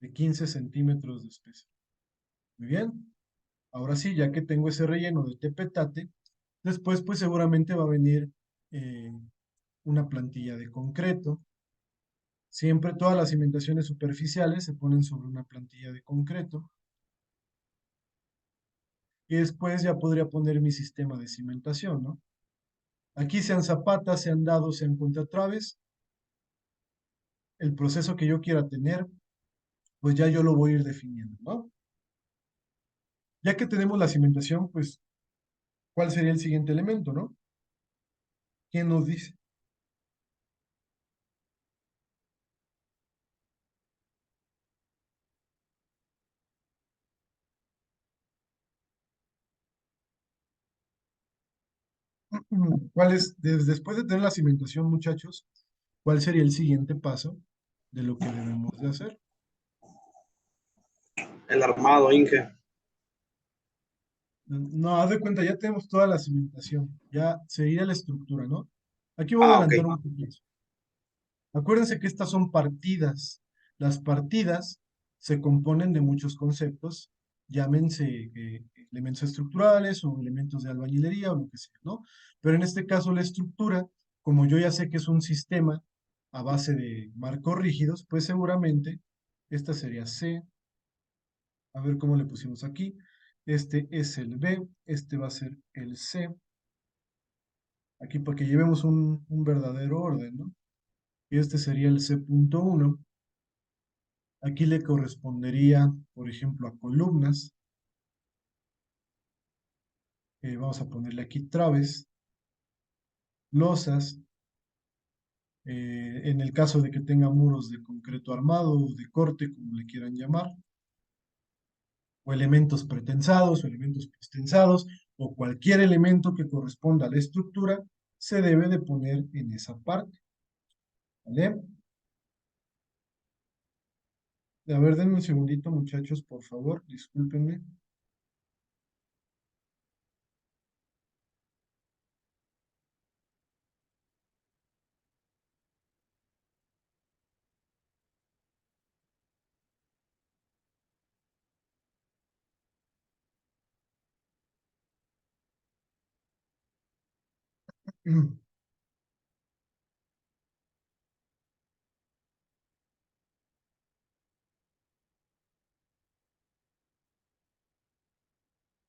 de 15 centímetros de espesor. Muy bien. Ahora sí, ya que tengo ese relleno de tepetate, después pues seguramente va a venir eh, una plantilla de concreto. Siempre todas las cimentaciones superficiales se ponen sobre una plantilla de concreto. Y después ya podría poner mi sistema de cimentación, ¿no? Aquí sean zapatas, sean dados, sean contratraves, el proceso que yo quiera tener, pues ya yo lo voy a ir definiendo, ¿no? Ya que tenemos la cimentación, pues, ¿cuál sería el siguiente elemento, no? ¿Quién nos dice? ¿Cuál es, después de tener la cimentación, muchachos, cuál sería el siguiente paso de lo que debemos de hacer? El armado, Inge. No, haz de cuenta, ya tenemos toda la cimentación, ya sería la estructura, ¿no? Aquí voy a Ah, ok. adelantar un poquito. Acuérdense que estas son partidas. Las partidas se componen de muchos conceptos, llámense elementos estructurales o elementos de albañilería o lo que sea, ¿no? Pero en este caso la estructura, como yo ya sé que es un sistema a base de marcos rígidos, pues seguramente esta sería C. A ver cómo le pusimos aquí. Este es el B, este va a ser el C. Aquí para que llevemos un verdadero orden, ¿no? Y este sería el C.1. Aquí le correspondería, por ejemplo, a columnas. Vamos a ponerle aquí traves, losas. En el caso de que tenga muros de concreto armado o de corte, como le quieran llamar, o elementos pretensados o elementos postensados, o cualquier elemento que corresponda a la estructura, se debe de poner en esa parte. ¿Vale? A ver, denme un segundito, muchachos, por favor, discúlpenme.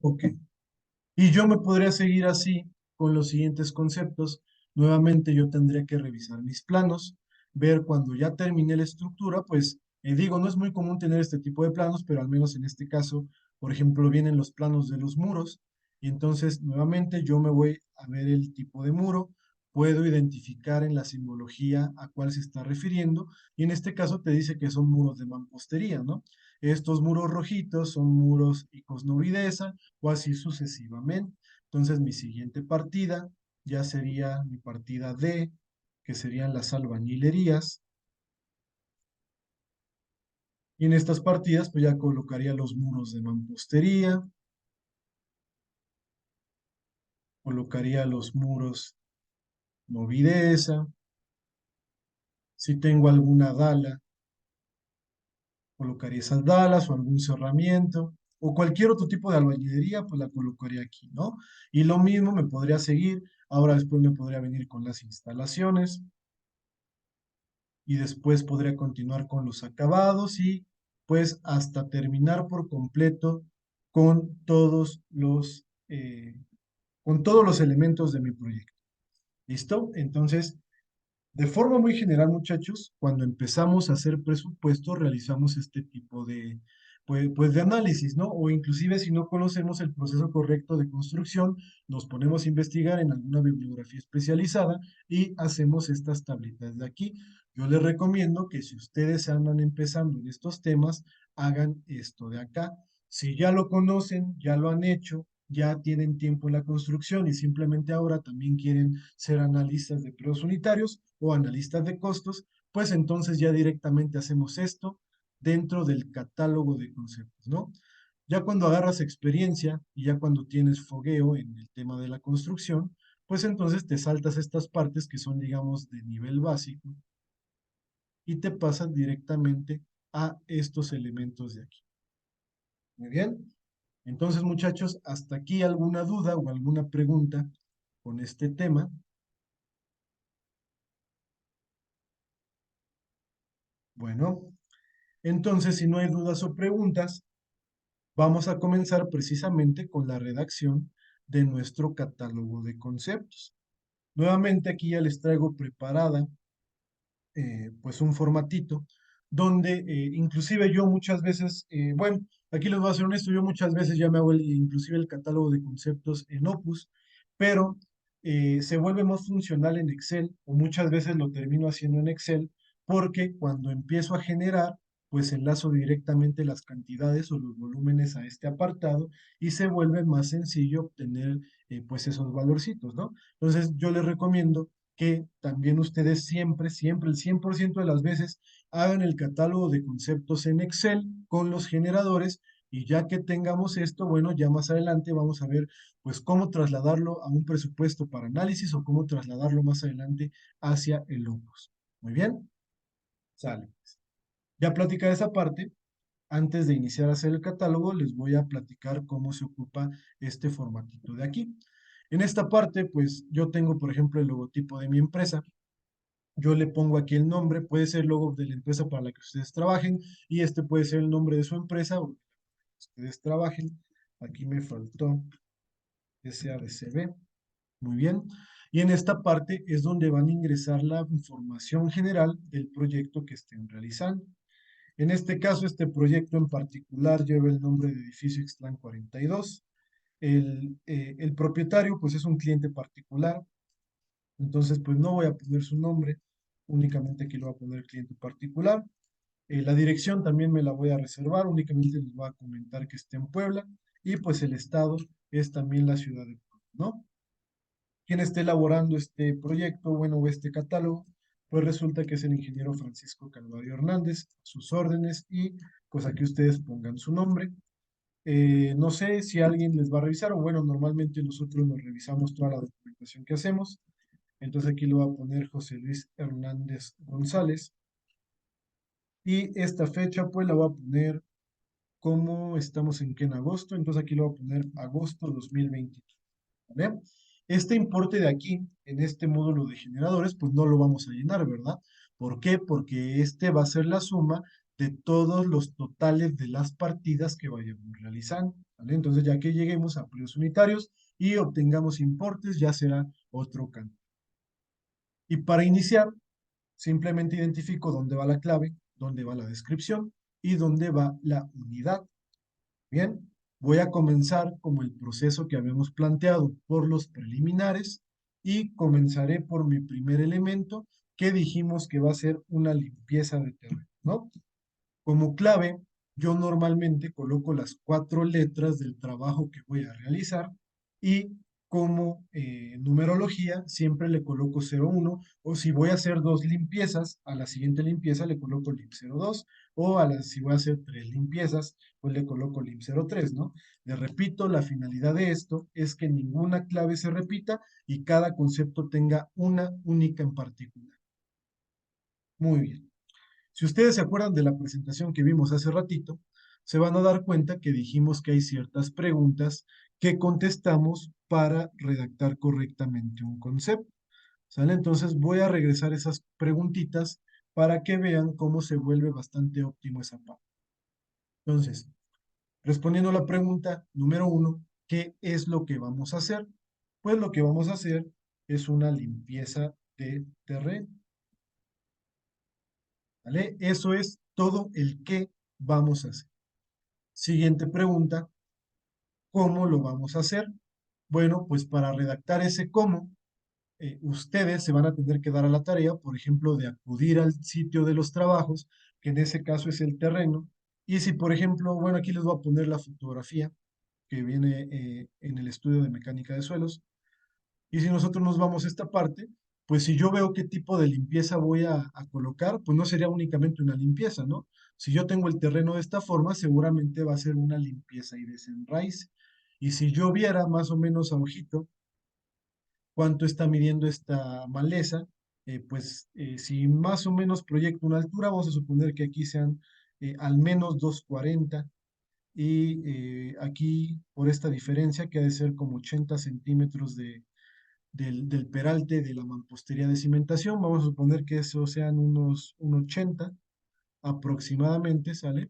Ok. Y yo me podría seguir así con los siguientes conceptos. Nuevamente yo tendría que revisar mis planos, ver cuando ya terminé la estructura, pues digo, no es muy común tener este tipo de planos, pero al menos en este caso, por ejemplo, vienen los planos de los muros y entonces nuevamente yo me voy a ver el tipo de muro, puedo identificar en la simbología a cuál se está refiriendo y en este caso te dice que son muros de mampostería, ¿no? Estos muros rojitos son muros icosnovidesa o así sucesivamente. Entonces mi siguiente partida ya sería mi partida D, que serían las albañilerías. Y en estas partidas pues ya colocaría los muros de mampostería, colocaría los muros movideza. Si tengo alguna dala, colocaría esas dalas o algún cerramiento. O cualquier otro tipo de albañilería, pues la colocaría aquí, ¿no? Y lo mismo me podría seguir. Ahora después me podría venir con las instalaciones. Y después podría continuar con los acabados y pues hasta terminar por completo con con todos los elementos de mi proyecto. ¿Listo? Entonces, de forma muy general, muchachos, cuando empezamos a hacer presupuesto, realizamos este tipo pues de análisis, ¿no? O inclusive si no conocemos el proceso correcto de construcción, nos ponemos a investigar en alguna bibliografía especializada y hacemos estas tablitas de aquí. Yo les recomiendo que si ustedes andan empezando en estos temas, hagan esto de acá. Si ya lo conocen, ya lo han hecho, ya tienen tiempo en la construcción y simplemente ahora también quieren ser analistas de precios unitarios o analistas de costos, pues entonces ya directamente hacemos esto dentro del catálogo de conceptos, ¿no? Ya cuando agarras experiencia y ya cuando tienes fogueo en el tema de la construcción, pues entonces te saltas estas partes que son, digamos, de nivel básico y te pasas directamente a estos elementos de aquí. Muy bien. Entonces, muchachos, hasta aquí alguna duda o alguna pregunta con este tema. Bueno, entonces, si no hay dudas o preguntas, vamos a comenzar precisamente con la redacción de nuestro catálogo de conceptos. Nuevamente aquí ya les traigo preparada pues un formatito donde inclusive yo muchas veces, bueno, aquí les voy a ser honesto, yo muchas veces ya me hago inclusive el catálogo de conceptos en Opus, pero se vuelve más funcional en Excel o muchas veces lo termino haciendo en Excel porque cuando empiezo a generar, pues enlazo directamente las cantidades o los volúmenes a este apartado y se vuelve más sencillo obtener pues esos valorcitos, ¿no? Entonces yo les recomiendo que también ustedes siempre, siempre, el 100% de las veces hagan el catálogo de conceptos en Excel con los generadores y ya que tengamos esto, bueno, ya más adelante vamos a ver pues cómo trasladarlo a un presupuesto para análisis o cómo trasladarlo más adelante hacia el Opus. Muy bien, sale. Ya platicada esa parte, antes de iniciar a hacer el catálogo, les voy a platicar cómo se ocupa este formatito de aquí. En esta parte, pues yo tengo, por ejemplo, el logotipo de mi empresa. Yo le pongo aquí el nombre, puede ser el logo de la empresa para la que ustedes trabajen y este puede ser el nombre de su empresa o que ustedes trabajen. Aquí me faltó SADCB. Muy bien. Y en esta parte es donde van a ingresar la información general del proyecto que estén realizando. En este caso, este proyecto en particular lleva el nombre de Edificio Ixtlán 42. El propietario, pues es un cliente particular. Entonces, pues no voy a poner su nombre, únicamente aquí lo voy a poner cliente particular. La dirección también me la voy a reservar, únicamente les voy a comentar que esté en Puebla. Y pues el estado es también la ciudad de Puebla, ¿no? Quien esté elaborando este proyecto, bueno, o este catálogo, pues resulta que es el ingeniero Francisco Calvario Hernández, a sus órdenes, y pues aquí ustedes pongan su nombre. No sé si alguien les va a revisar, o bueno, normalmente nosotros nos revisamos toda la documentación que hacemos. Entonces aquí lo voy a poner José Luis Hernández González. Y esta fecha pues la voy a poner como estamos en agosto. Entonces aquí lo voy a poner agosto 2023. ¿Vale? Este importe de aquí, en este módulo de generadores, pues no lo vamos a llenar, ¿verdad? ¿Por qué? Porque este va a ser la suma de todos los totales de las partidas que vayamos realizando, ¿vale? Entonces ya que lleguemos a precios unitarios y obtengamos importes, ya será otro canto. Y para iniciar, simplemente identifico dónde va la clave, dónde va la descripción y dónde va la unidad. Bien, voy a comenzar como el proceso que habíamos planteado por los preliminares y comenzaré por mi primer elemento que dijimos que va a ser una limpieza de terreno, ¿no? Como clave, yo normalmente coloco las 4 letras del trabajo que voy a realizar y como numerología siempre le coloco 01 o si voy a hacer 2 limpiezas, a la siguiente limpieza le coloco lim 02 o si voy a hacer 3 limpiezas, pues le coloco lim 03, ¿no? Le repito, la finalidad de esto es que ninguna clave se repita y cada concepto tenga una única en particular. Muy bien. Si ustedes se acuerdan de la presentación que vimos hace ratito, se van a dar cuenta que dijimos que hay ciertas preguntas que contestamos para redactar correctamente un concepto. ¿Sale? Entonces voy a regresar esas preguntitas para que vean cómo se vuelve bastante óptimo esa parte. Entonces, respondiendo a la pregunta número 1, ¿qué es lo que vamos a hacer? Pues lo que vamos a hacer es una limpieza de terreno. ¿Vale? Eso es todo el que vamos a hacer. Siguiente pregunta, ¿cómo lo vamos a hacer? Bueno, pues para redactar ese cómo, ustedes se van a tener que dar a la tarea, por ejemplo, de acudir al sitio de los trabajos, que en ese caso es el terreno, y si, por ejemplo, bueno, aquí les voy a poner la fotografía que viene en el estudio de mecánica de suelos, y si nosotros nos vamos a esta parte, pues si yo veo qué tipo de limpieza voy a colocar, pues no sería únicamente una limpieza, ¿no? Si yo tengo el terreno de esta forma, seguramente va a ser una limpieza y desenraice. Y si yo viera más o menos a ojito cuánto está midiendo esta maleza, si más o menos proyecto una altura, vamos a suponer que aquí sean al menos 240 y aquí por esta diferencia que ha de ser como 80 centímetros del peralte de la mampostería de cimentación, vamos a suponer que eso sean unos un 80 aproximadamente, ¿sale?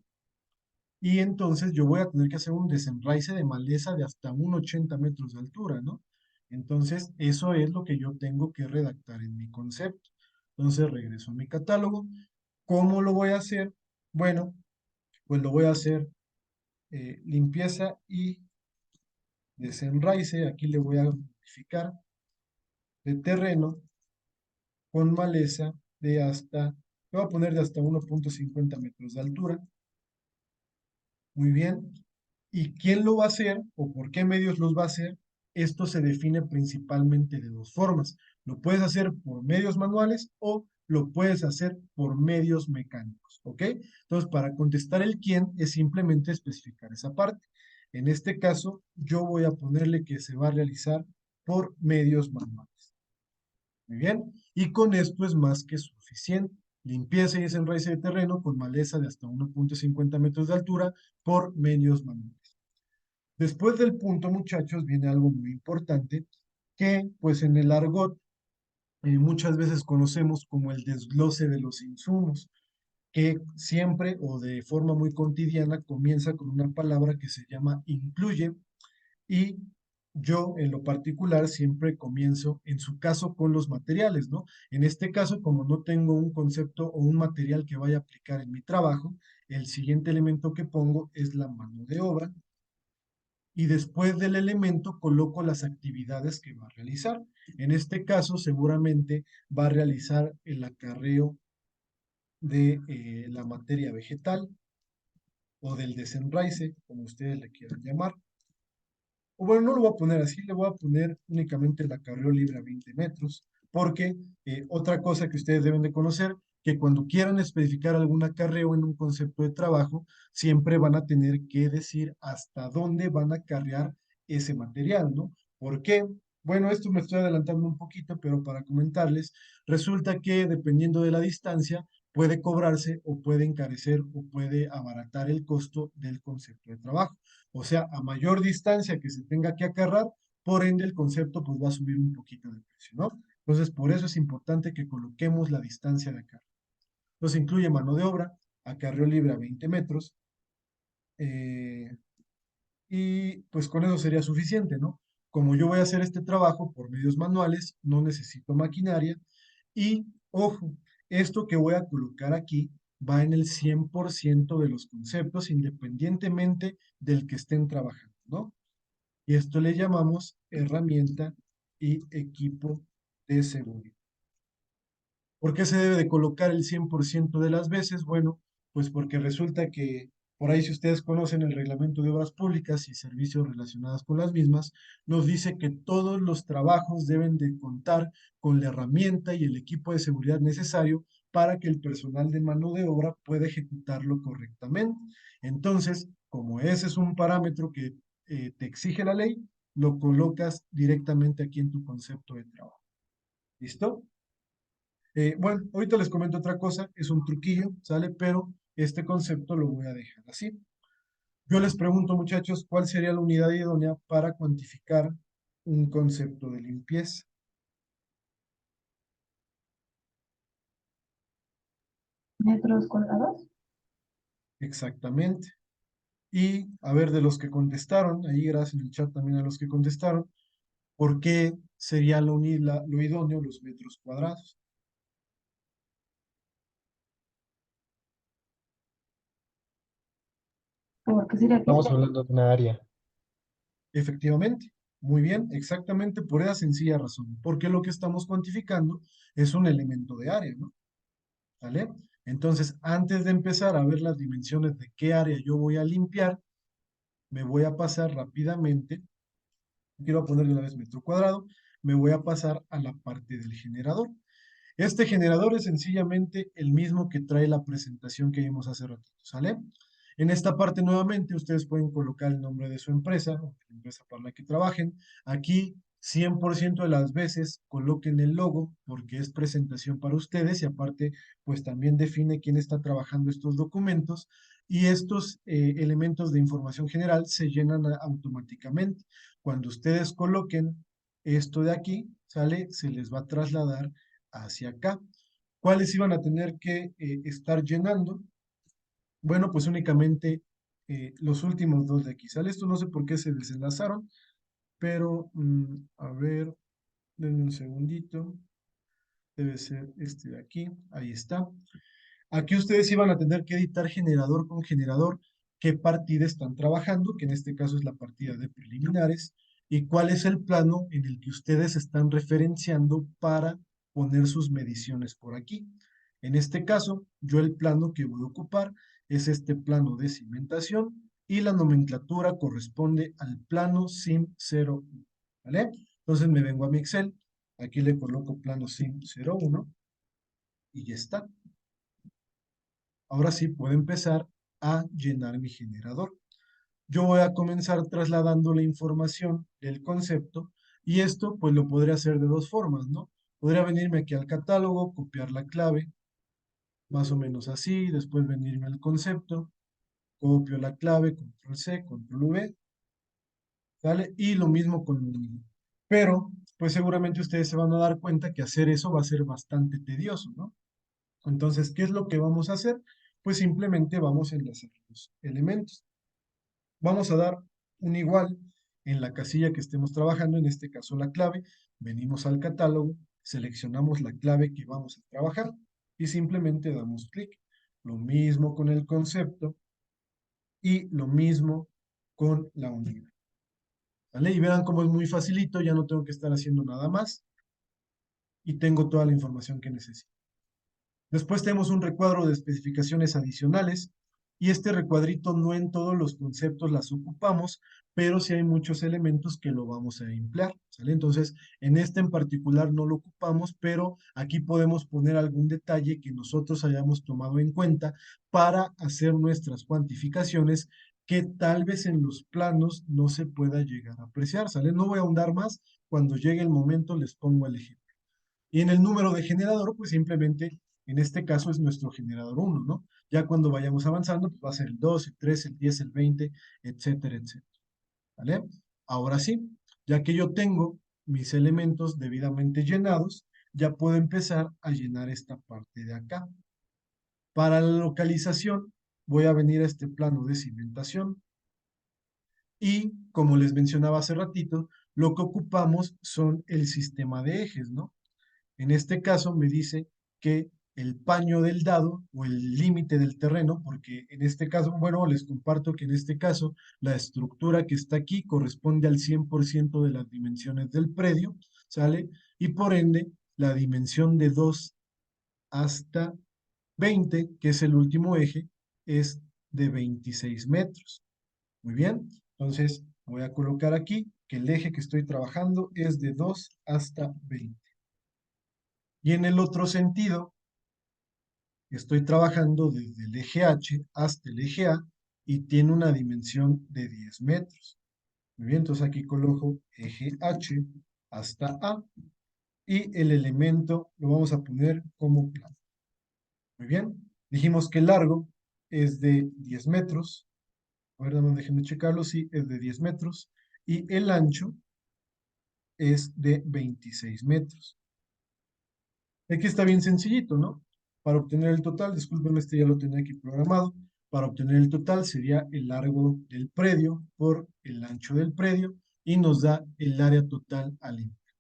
Y entonces yo voy a tener que hacer un desenraice de maleza de hasta un 80 metros de altura, ¿no? Entonces, eso es lo que yo tengo que redactar en mi concepto. Entonces, regreso a mi catálogo. ¿Cómo lo voy a hacer? Bueno, pues lo voy a hacer limpieza y desenraice. Aquí le voy a modificar de terreno con maleza de hasta, le voy a poner de hasta 1.50 metros de altura. Muy bien. ¿Y quién lo va a hacer o por qué medios los va a hacer? Esto se define principalmente de dos formas. Lo puedes hacer por medios manuales o lo puedes hacer por medios mecánicos, ¿ok? Entonces, para contestar el quién es simplemente especificar esa parte. En este caso, yo voy a ponerle que se va a realizar por medios manuales. Muy bien. Y con esto es más que suficiente. Limpieza y desenraice de terreno con maleza de hasta 1.50 metros de altura por medios manuales. Después del punto, muchachos, viene algo muy importante que, pues en el argot, muchas veces conocemos como el desglose de los insumos, que siempre o de forma muy cotidiana comienza con una palabra que se llama incluye y yo en lo particular siempre comienzo, en su caso, con los materiales, ¿no? En este caso, como no tengo un concepto o un material que vaya a aplicar en mi trabajo, el siguiente elemento que pongo es la mano de obra y después del elemento coloco las actividades que va a realizar. En este caso, seguramente va a realizar el acarreo de la materia vegetal o del desenraice, como ustedes le quieran llamar. O bueno, no lo voy a poner así, le voy a poner únicamente el acarreo libre a 20 metros, porque otra cosa que ustedes deben de conocer, que cuando quieran especificar algún acarreo en un concepto de trabajo, siempre van a tener que decir hasta dónde van a acarrear ese material, ¿no? ¿Por qué? Bueno, esto me estoy adelantando un poquito, pero para comentarles, resulta que dependiendo de la distancia, puede cobrarse o puede encarecer o puede abaratar el costo del concepto de trabajo. O sea, a mayor distancia que se tenga que acarrar, por ende el concepto pues va a subir un poquito de precio, ¿no? Entonces, por eso es importante que coloquemos la distancia de acarreo. Entonces, incluye mano de obra, acarreo libre a 20 metros, eh, y pues con eso sería suficiente, ¿no? Como yo voy a hacer este trabajo por medios manuales, no necesito maquinaria y, ojo, esto que voy a colocar aquí va en el 100% de los conceptos, independientemente del que estén trabajando, ¿no? Y esto le llamamos herramienta y equipo de seguridad. ¿Por qué se debe de colocar el 100% de las veces? Bueno, pues porque resulta que por ahí si ustedes conocen el reglamento de obras públicas y servicios relacionados con las mismas, nos dice que todos los trabajos deben de contar con la herramienta y el equipo de seguridad necesario para que el personal de mano de obra pueda ejecutarlo correctamente. Entonces, como ese es un parámetro que te exige la ley, lo colocas directamente aquí en tu concepto de trabajo. ¿Listo? Bueno, ahorita les comento otra cosa, es un truquillo, ¿sale? Pero este concepto lo voy a dejar así. Yo les pregunto, muchachos, ¿cuál sería la unidad idónea para cuantificar un concepto de limpieza? ¿Metros cuadrados? Exactamente. Y a ver, de los que contestaron, ahí gracias en el chat también a los que contestaron, ¿por qué sería lo idóneo los metros cuadrados? ¿Por qué sería que? Estamos hablando de una área. Efectivamente, muy bien, exactamente por esa sencilla razón, porque lo que estamos cuantificando es un elemento de área, ¿no? ¿Vale? Entonces, antes de empezar a ver las dimensiones de qué área yo voy a limpiar, me voy a pasar rápidamente, quiero poner de una vez metro cuadrado, me voy a pasar a la parte del generador. Este generador es sencillamente el mismo que trae la presentación que vimos hace ratito, ¿sale? En esta parte nuevamente ustedes pueden colocar el nombre de su empresa, o de la empresa para la que trabajen. Aquí 100% de las veces coloquen el logo porque es presentación para ustedes y aparte pues también define quién está trabajando estos documentos y estos elementos de información general se llenan automáticamente. Cuando ustedes coloquen esto de aquí, ¿sale? Se les va a trasladar hacia acá. ¿Cuáles iban a tener que estar llenando? Bueno, pues únicamente los últimos dos de aquí. ¿Sale? Esto no sé por qué se desenlazaron, pero a ver, denme un segundito. Debe ser este de aquí. Ahí está. Aquí ustedes iban a tener que editar generador con generador qué partida están trabajando, que en este caso es la partida de preliminares, y cuál es el plano en el que ustedes están referenciando para poner sus mediciones por aquí. En este caso, yo el plano que voy a ocupar es este plano de cimentación y la nomenclatura corresponde al plano SIM 01, ¿vale? Entonces me vengo a mi Excel, aquí le coloco plano SIM 01 y ya está. Ahora sí puedo empezar a llenar mi generador. Yo voy a comenzar trasladando la información del concepto y esto pues lo podría hacer de dos formas, ¿no? Podría venirme aquí al catálogo, copiar la clave, más o menos así, después venirme al concepto, copio la clave, control C, control V, ¿sale? Y lo mismo con el número. Pero pues seguramente ustedes se van a dar cuenta que hacer eso va a ser bastante tedioso, ¿no? Entonces, ¿qué es lo que vamos a hacer? Pues simplemente vamos a enlazar los elementos. Vamos a dar un igual en la casilla que estemos trabajando, en este caso la clave. Venimos al catálogo, seleccionamos la clave que vamos a trabajar y simplemente damos clic. Lo mismo con el concepto y lo mismo con la unidad. ¿Vale? Y vean cómo es muy facilito, ya no tengo que estar haciendo nada más y tengo toda la información que necesito. Después tenemos un recuadro de especificaciones adicionales y este recuadrito no en todos los conceptos las ocupamos, pero sí hay muchos elementos que lo vamos a emplear, ¿sale? Entonces, en este en particular no lo ocupamos, pero aquí podemos poner algún detalle que nosotros hayamos tomado en cuenta para hacer nuestras cuantificaciones que tal vez en los planos no se pueda llegar a apreciar, ¿sale? No voy a ahondar más, cuando llegue el momento les pongo el ejemplo. Y en el número de generador, pues simplemente, en este caso es nuestro generador 1, ¿no? Ya cuando vayamos avanzando, pues va a ser el 2, el 3, el 10, el 20, etcétera, etcétera. ¿Vale? Ahora sí, ya que yo tengo mis elementos debidamente llenados, ya puedo empezar a llenar esta parte de acá. Para la localización, voy a venir a este plano de cimentación. Y como les mencionaba hace ratito, lo que ocupamos son el sistema de ejes, ¿no? En este caso me dice que el paño del dado o el límite del terreno, porque en este caso, bueno, les comparto que en este caso la estructura que está aquí corresponde al 100% de las dimensiones del predio, ¿sale? Y por ende, la dimensión de 2 hasta 20, que es el último eje, es de 26 metros. Muy bien, entonces voy a colocar aquí que el eje que estoy trabajando es de 2 hasta 20. Y en el otro sentido, estoy trabajando desde el eje H hasta el eje A y tiene una dimensión de 10 metros. Muy bien, entonces aquí coloco eje H hasta A y el elemento lo vamos a poner como plano. Muy bien, dijimos que el largo es de 10 metros. A ver, déjenme checarlo, sí, es de 10 metros. Y el ancho es de 26 metros. Aquí está bien sencillito, ¿no? Para obtener el total, disculpen, este ya lo tenía aquí programado. Para obtener el total sería el largo del predio por el ancho del predio y nos da el área total al limpiar.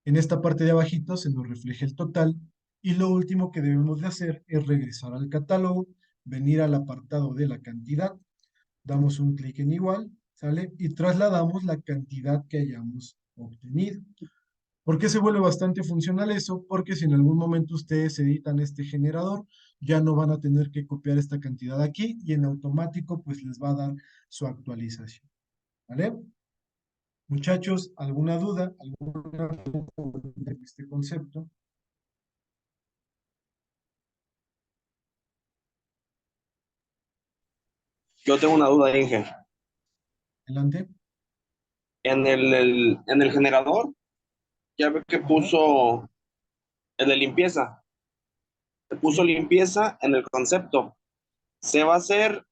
En esta parte de abajito se nos refleja el total y lo último que debemos de hacer es regresar al catálogo, venir al apartado de la cantidad, Damos un clic en igual, ¿sale? Y trasladamos la cantidad que hayamos obtenido. ¿Por qué se vuelve bastante funcional eso? Porque si en algún momento ustedes editan este generador, ya no van a tener que copiar esta cantidad aquí y en automático pues les va a dar su actualización, ¿vale? Muchachos, ¿alguna duda? ¿Alguna duda de este concepto? Yo tengo una duda, Inge. Adelante. En el generador, ya ve que Ajá. puso el de limpieza. Se puso Sí. limpieza en el concepto. ¿Se va a hacer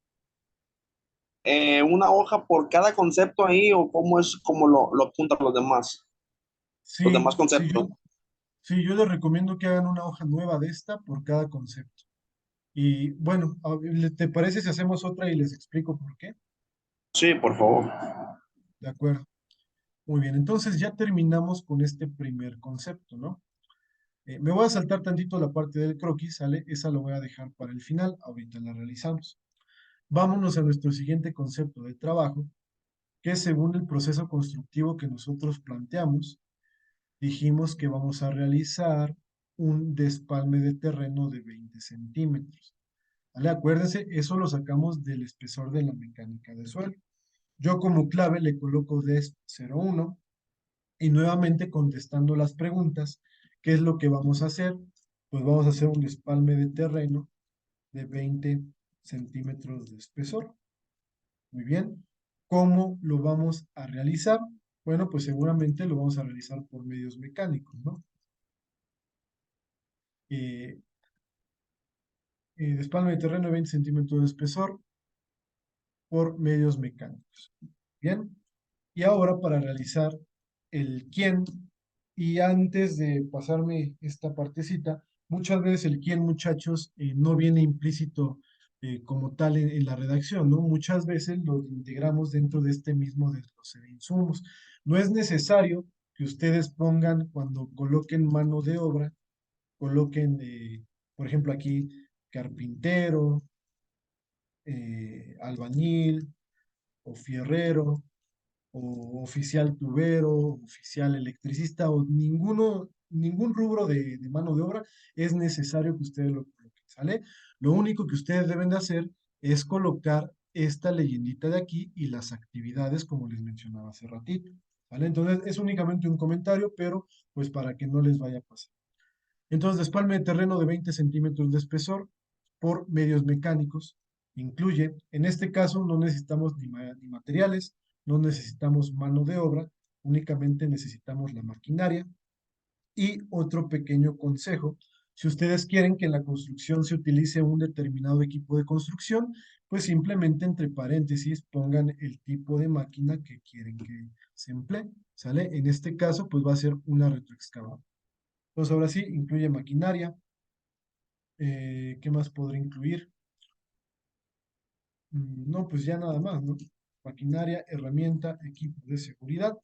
una hoja por cada concepto ahí o cómo es como lo apuntan los Sí, demás conceptos? sí, yo les recomiendo que hagan una hoja nueva de esta por cada concepto. Y bueno, ¿te parece si hacemos otra y les explico por qué? Sí, por favor. De acuerdo. Muy bien, entonces ya terminamos con este primer concepto, ¿no? Me voy a saltar tantito la parte del croquis, ¿sale? Esa lo voy a dejar para el final, ahorita la realizamos. Vámonos a nuestro siguiente concepto de trabajo, que según el proceso constructivo que nosotros planteamos, dijimos que vamos a realizar un despalme de terreno de 20 centímetros. ¿Vale? Acuérdense, eso lo sacamos del espesor de la mecánica de suelo. Yo como clave le coloco DESP 01 y nuevamente contestando las preguntas, ¿qué es lo que vamos a hacer? Pues vamos a hacer un despalme de terreno de 20 centímetros de espesor. Muy bien. ¿Cómo lo vamos a realizar? Bueno, pues seguramente lo vamos a realizar por medios mecánicos, ¿no? Eh, Despalme de terreno de 20 centímetros de espesor por medios mecánicos. Bien. Y ahora para realizar el quién, y antes de pasarme esta partecita, muchas veces el quién, muchachos, no viene implícito como tal en la redacción, ¿no? Muchas veces lo integramos dentro de este mismo desglose de insumos. No es necesario que ustedes pongan, cuando coloquen mano de obra, coloquen, por ejemplo, aquí carpintero, albañil o fierrero o oficial tubero, oficial electricista o ningún rubro de mano de obra es necesario que ustedes lo coloquen, ¿sale? Lo único que ustedes deben de hacer es colocar esta leyendita de aquí y las actividades como les mencionaba hace ratito, ¿vale? Entonces es únicamente un comentario, pero pues para que no les vaya a pasar. Entonces, despalme de terreno de 20 centímetros de espesor por medios mecánicos. Incluye, en este caso, no necesitamos ni materiales, no necesitamos mano de obra, únicamente necesitamos la maquinaria. Y otro pequeño consejo, si ustedes quieren que en la construcción se utilice un determinado equipo de construcción, pues simplemente entre paréntesis pongan el tipo de máquina que quieren que se emplee, ¿sale? En este caso, pues va a ser una retroexcavadora. Entonces, ahora sí, incluye maquinaria. ¿Qué más podría incluir? No, pues ya nada más, ¿no? Maquinaria, herramienta, equipo de seguridad.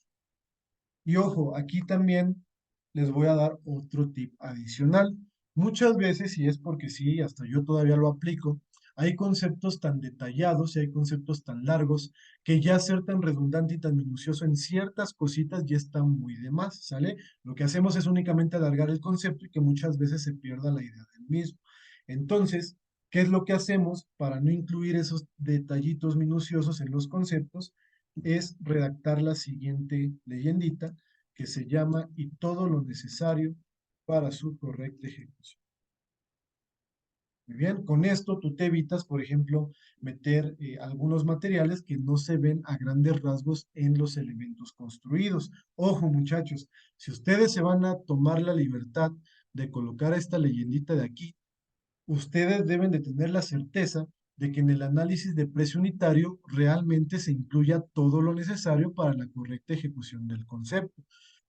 Y ojo, aquí también les voy a dar otro tip adicional. Muchas veces, y es porque sí, hasta yo todavía lo aplico, hay conceptos tan detallados y hay conceptos tan largos que ya ser tan redundante y tan minucioso en ciertas cositas ya está muy de más, ¿sale? Lo que hacemos es únicamente alargar el concepto y que muchas veces se pierda la idea del mismo. Entonces, ¿qué es lo que hacemos para no incluir esos detallitos minuciosos en los conceptos? Es redactar la siguiente leyendita que se llama y todo lo necesario para su correcta ejecución. Muy bien, con esto tú te evitas, por ejemplo, meter algunos materiales que no se ven a grandes rasgos en los elementos construidos. Ojo, muchachos, si ustedes se van a tomar la libertad de colocar esta leyendita de aquí, ustedes deben de tener la certeza de que en el análisis de precio unitario realmente se incluya todo lo necesario para la correcta ejecución del concepto.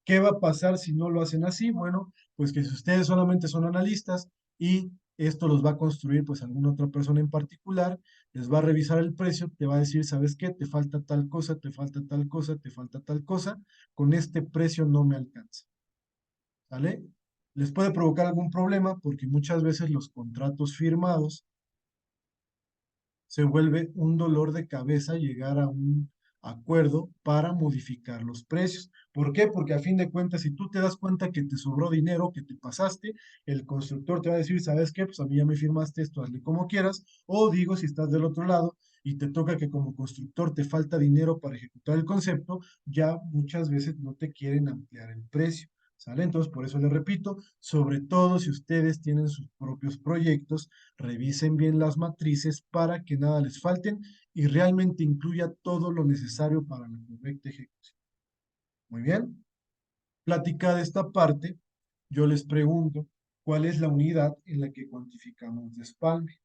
¿Qué va a pasar si no lo hacen así? Bueno, pues que si ustedes solamente son analistas y esto los va a construir pues alguna otra persona en particular, les va a revisar el precio, te va a decir, ¿sabes qué? Te falta tal cosa, te falta tal cosa, te falta tal cosa, con este precio no me alcanza. ¿Vale? Les puede provocar algún problema porque muchas veces los contratos firmados se vuelve un dolor de cabeza llegar a un acuerdo para modificar los precios. ¿Por qué? Porque a fin de cuentas, si tú te das cuenta que te sobró dinero, que te pasaste, el constructor te va a decir, ¿sabes qué? Pues a mí ya me firmaste esto, hazle como quieras. O digo, si estás del otro lado y te toca que como constructor te falta dinero para ejecutar el concepto, ya muchas veces no te quieren ampliar el precio. ¿Sale? Entonces, por eso les repito, sobre todo si ustedes tienen sus propios proyectos, revisen bien las matrices para que nada les falten y realmente incluya todo lo necesario para la correcta ejecución. Muy bien. Platicada esta parte, yo les pregunto, ¿cuál es la unidad en la que cuantificamos despalme?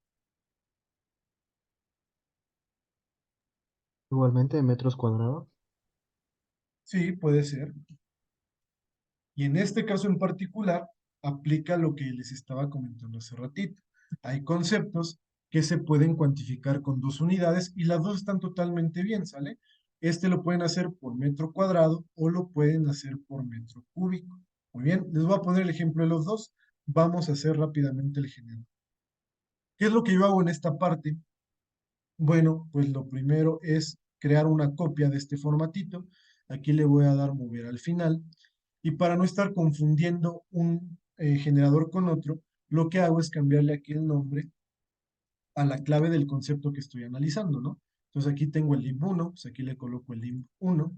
Igualmente, metros cuadrados. Sí, puede ser. Y en este caso en particular, aplica lo que les estaba comentando hace ratito. Hay conceptos que se pueden cuantificar con dos unidades y las dos están totalmente bien, ¿sale? Este lo pueden hacer por metro cuadrado o lo pueden hacer por metro cúbico. Muy bien, les voy a poner el ejemplo de los dos. Vamos a hacer rápidamente el generador. ¿Qué es lo que yo hago en esta parte? Bueno, pues lo primero es crear una copia de este formatito. Aquí le voy a dar mover al final. Y para no estar confundiendo un generador con otro, lo que hago es cambiarle aquí el nombre a la clave del concepto que estoy analizando, ¿no? Entonces aquí tengo el limb1, pues aquí le coloco el limb1,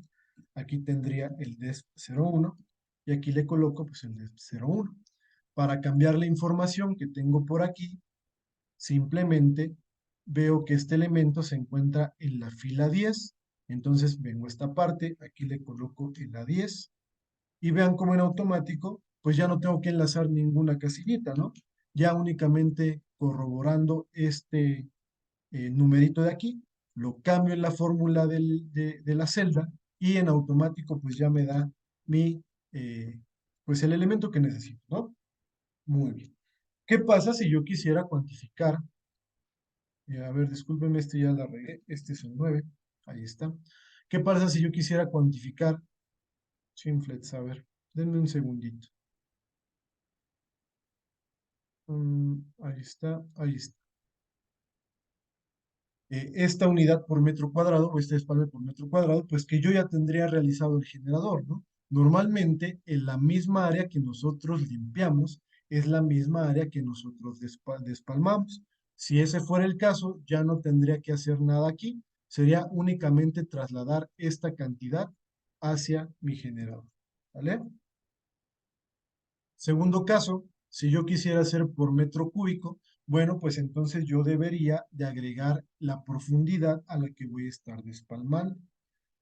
aquí tendría el desp01 y aquí le coloco pues el desp01. Para cambiar la información que tengo por aquí, simplemente veo que este elemento se encuentra en la fila 10. Entonces vengo a esta parte, aquí le coloco en la 10 y vean cómo en automático, pues ya no tengo que enlazar ninguna casillita, ¿no? Ya únicamente corroborando este numerito de aquí, lo cambio en la fórmula de la celda y en automático pues ya me da mi, pues el elemento que necesito, ¿no? Muy bien. ¿Qué pasa si yo quisiera cuantificar? A ver, discúlpenme, este ya la regué, este es un 9, ahí está. ¿Qué pasa si yo quisiera cuantificar Chinflets? A ver, denme un segundito. Ahí está, ahí está. Esta unidad por metro cuadrado o este espalme por metro cuadrado, pues que yo ya tendría realizado el generador, ¿no? Normalmente en la misma área que nosotros limpiamos es la misma área que nosotros despalmamos. Si ese fuera el caso, ya no tendría que hacer nada aquí, sería únicamente trasladar esta cantidad hacia mi generador, ¿vale? Segundo caso, si yo quisiera hacer por metro cúbico, bueno, pues entonces yo debería de agregar la profundidad a la que voy a estar despalmando.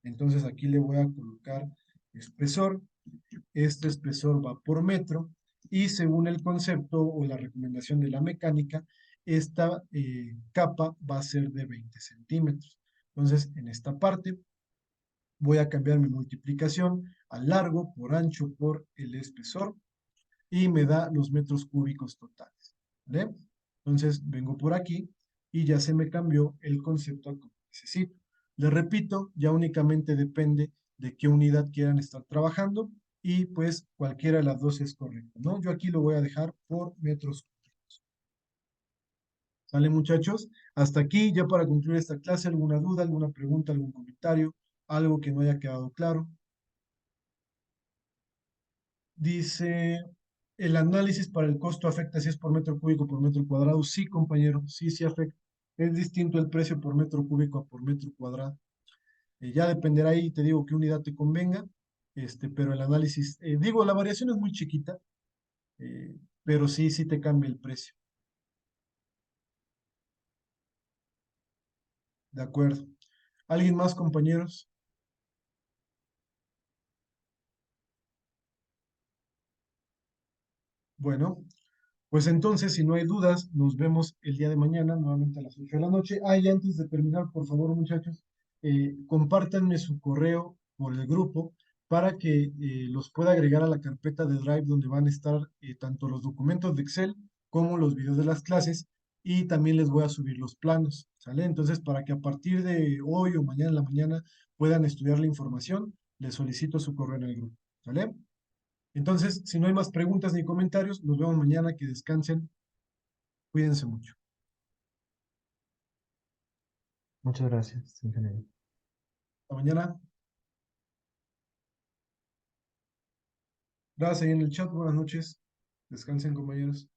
Entonces aquí le voy a colocar espesor. Este espesor va por metro y según el concepto o la recomendación de la mecánica, esta capa va a ser de 20 centímetros. Entonces en esta parte voy a cambiar mi multiplicación al largo por ancho por el espesor y me da los metros cúbicos totales, ¿vale? Entonces vengo por aquí y ya se me cambió el concepto a como necesito. Les repito, ya únicamente depende de qué unidad quieran estar trabajando y pues cualquiera de las dos es correcto, ¿no? Yo aquí lo voy a dejar por metros cúbicos. ¿Sale, muchachos? Hasta aquí, ya para concluir esta clase, ¿alguna duda, alguna pregunta, algún comentario, algo que no haya quedado claro? Dice, el análisis para el costo afecta si es por metro cúbico por metro cuadrado. Sí, compañero, sí, sí afecta. Es distinto el precio por metro cúbico a por metro cuadrado. Ya dependerá ahí, te digo, qué unidad te convenga, pero el análisis, digo, la variación es muy chiquita, eh, pero sí, sí te cambia el precio. De acuerdo. ¿Alguien más, compañeros? Bueno, pues entonces, si no hay dudas, nos vemos el día de mañana, nuevamente a las 8 de la noche. Ah, y antes de terminar, por favor, muchachos, compártanme su correo por el grupo para que los pueda agregar a la carpeta de Drive donde van a estar tanto los documentos de Excel como los videos de las clases y también les voy a subir los planos, ¿sale? Entonces, para que a partir de hoy o mañana en la mañana puedan estudiar la información, les solicito su correo en el grupo, ¿sale? Entonces, si no hay más preguntas ni comentarios, nos vemos mañana, que descansen, cuídense mucho. Muchas gracias, ingeniero. Hasta mañana. Gracias ahí en el chat. Buenas noches. Descansen, compañeros.